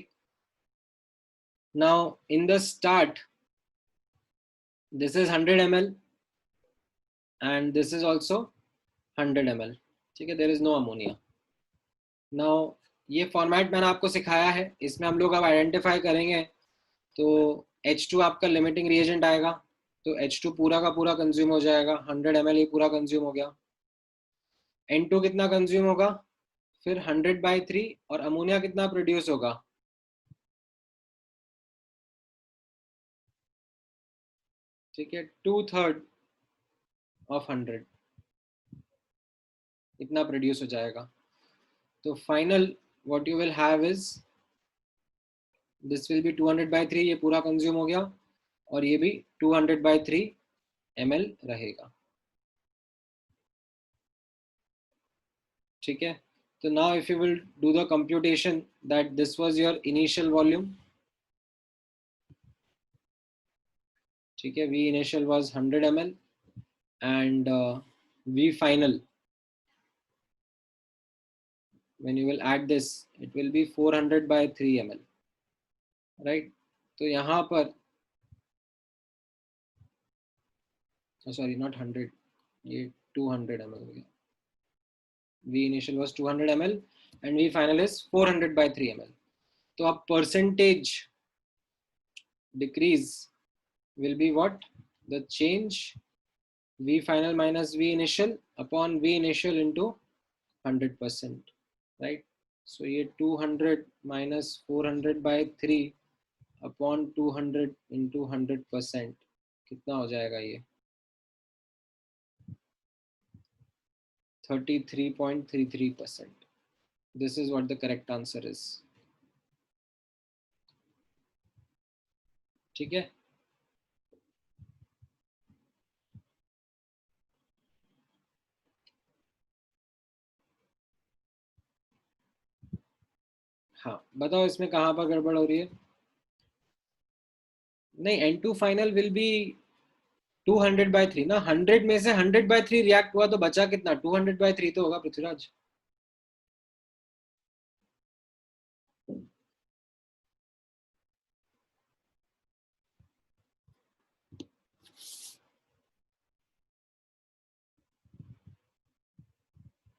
Now in the start, this is 100 ml and this is also 100 ml. ठीक है, there is no ammonia. Now ये फॉर्मेट मैंने आपको सिखाया है, इसमें हम लोग अब आइडेंटिफाई करेंगे. तो H2 आपका लिमिटिंग रिएजेंट आएगा, तो H2 पूरा का पूरा कंज्यूम हो जाएगा. 100 ml ये पूरा कंज्यूम हो गया. N2 कितना कंज्यूम होगा, फिर 100/3, और अमोनिया कितना प्रोड्यूस होगा, ठीक है, 2/3 ऑफ 100 इतना प्रोड्यूस हो जाएगा. तो final what you will have is this will be 200/3, ये पूरा कंज्यूम हो गया, और ये भी 200/3 ml रहेगा. ठीक है, तो now if you will do the computation that this was your initial volume. ठीक है, V initial was 100 ml and V final, when you will add this it will be 400/3 ml, right? तो यहाँ पर sorry not 100, ये 200 ml हो गया. V initial was 200 ml and V final is 400/3 ml. तो अब percentage decrease will be what, the change V final minus V initial upon V initial into 100%, right? So ये 200 minus 400/3 upon 200 into 100% कितना हो जाएगा, ये 33.33%. This is what the correct answer is. ठीक है, हाँ बताओ इसमें कहाँ पर गड़बड़ हो रही है. नहीं, N2 फाइनल विल बी 200/3 ना, 100 में से 100/3 रिएक्ट हुआ तो बचा कितना, 200/3 तो होगा पृथ्वीराज.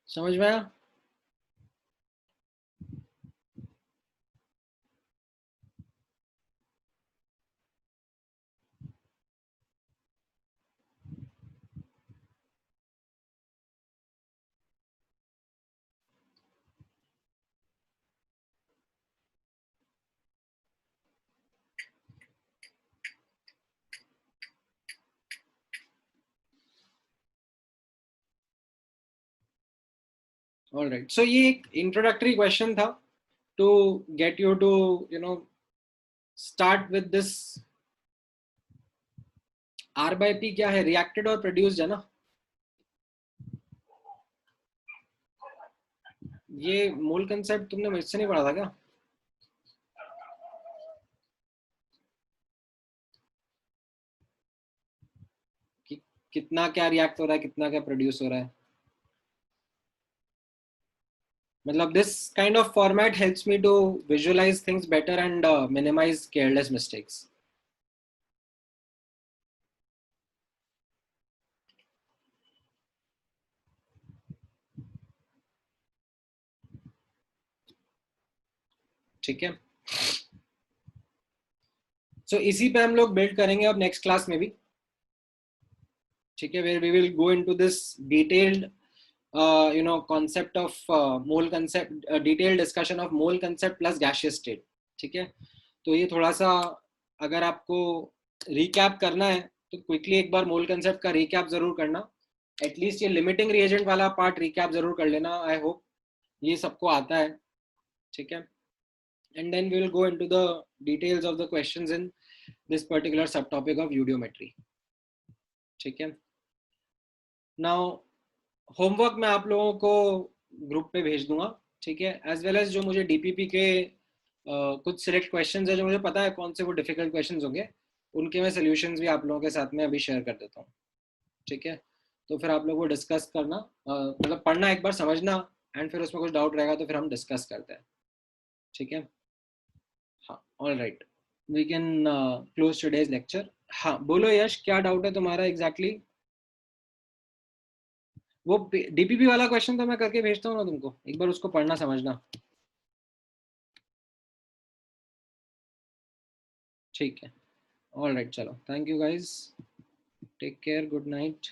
समझ में आया? All right. So ये एक introductory question था to get you to start with this. R/P क्या है, reacted और produced है ना. ये मोल कंसेप्ट तुमने मुझसे नहीं पढ़ा था क्या? कितना क्या रिएक्ट हो रहा है, कितना क्या प्रोड्यूस हो रहा है. मतलब this kind of format helps me to visualize things better and minimize careless mistakes. ठीक है. सो इसी पे हम लोग बिल्ड करेंगे अब नेक्स्ट क्लास में भी. ठीक है. where we will go into this detailed concept of mole concept, detailed discussion of mole concept plus gaseous state. ठीक है. तो ये थोड़ा सा अगर आपको रिकैप करना है तो क्विकली एक बार मोल कंसेप्ट का रिकैप जरूर करना. एटलीस्ट ये लिमिटिंग रिएजेंट वाला पार्ट रिकैप जरूर कर लेना. आई होप ये सबको आता है. ठीक है. And then we will go into the details of the questions in this particular sub topic of eudiometry. ठीक है. नाउ होमवर्क मैं आप लोगों को ग्रुप पे भेज दूंगा. ठीक है. एज वेल एज जो मुझे डीपीपी के कुछ सिलेक्ट क्वेश्चंस है जो मुझे पता है कौन से वो डिफिकल्ट क्वेश्चंस होंगे, उनके मैं सोल्यूशंस भी आप लोगों के साथ में अभी शेयर कर देता हूँ. ठीक है. तो फिर आप लोग वो डिस्कस करना, मतलब पढ़ना एक बार, समझना, एंड फिर उसमें कुछ डाउट रहेगा तो फिर हम डिस्कस करते हैं. ठीक है. हाँ. All right. We can close today's lecture. हाँ बोलो यश, क्या डाउट है तुम्हारा एग्जैक्टली exactly? वो डीपीपी वाला क्वेश्चन तो मैं करके भेजता हूँ ना तुमको, एक बार उसको पढ़ना समझना. ठीक है. All right. चलो, thank you guys. Take care. Good night.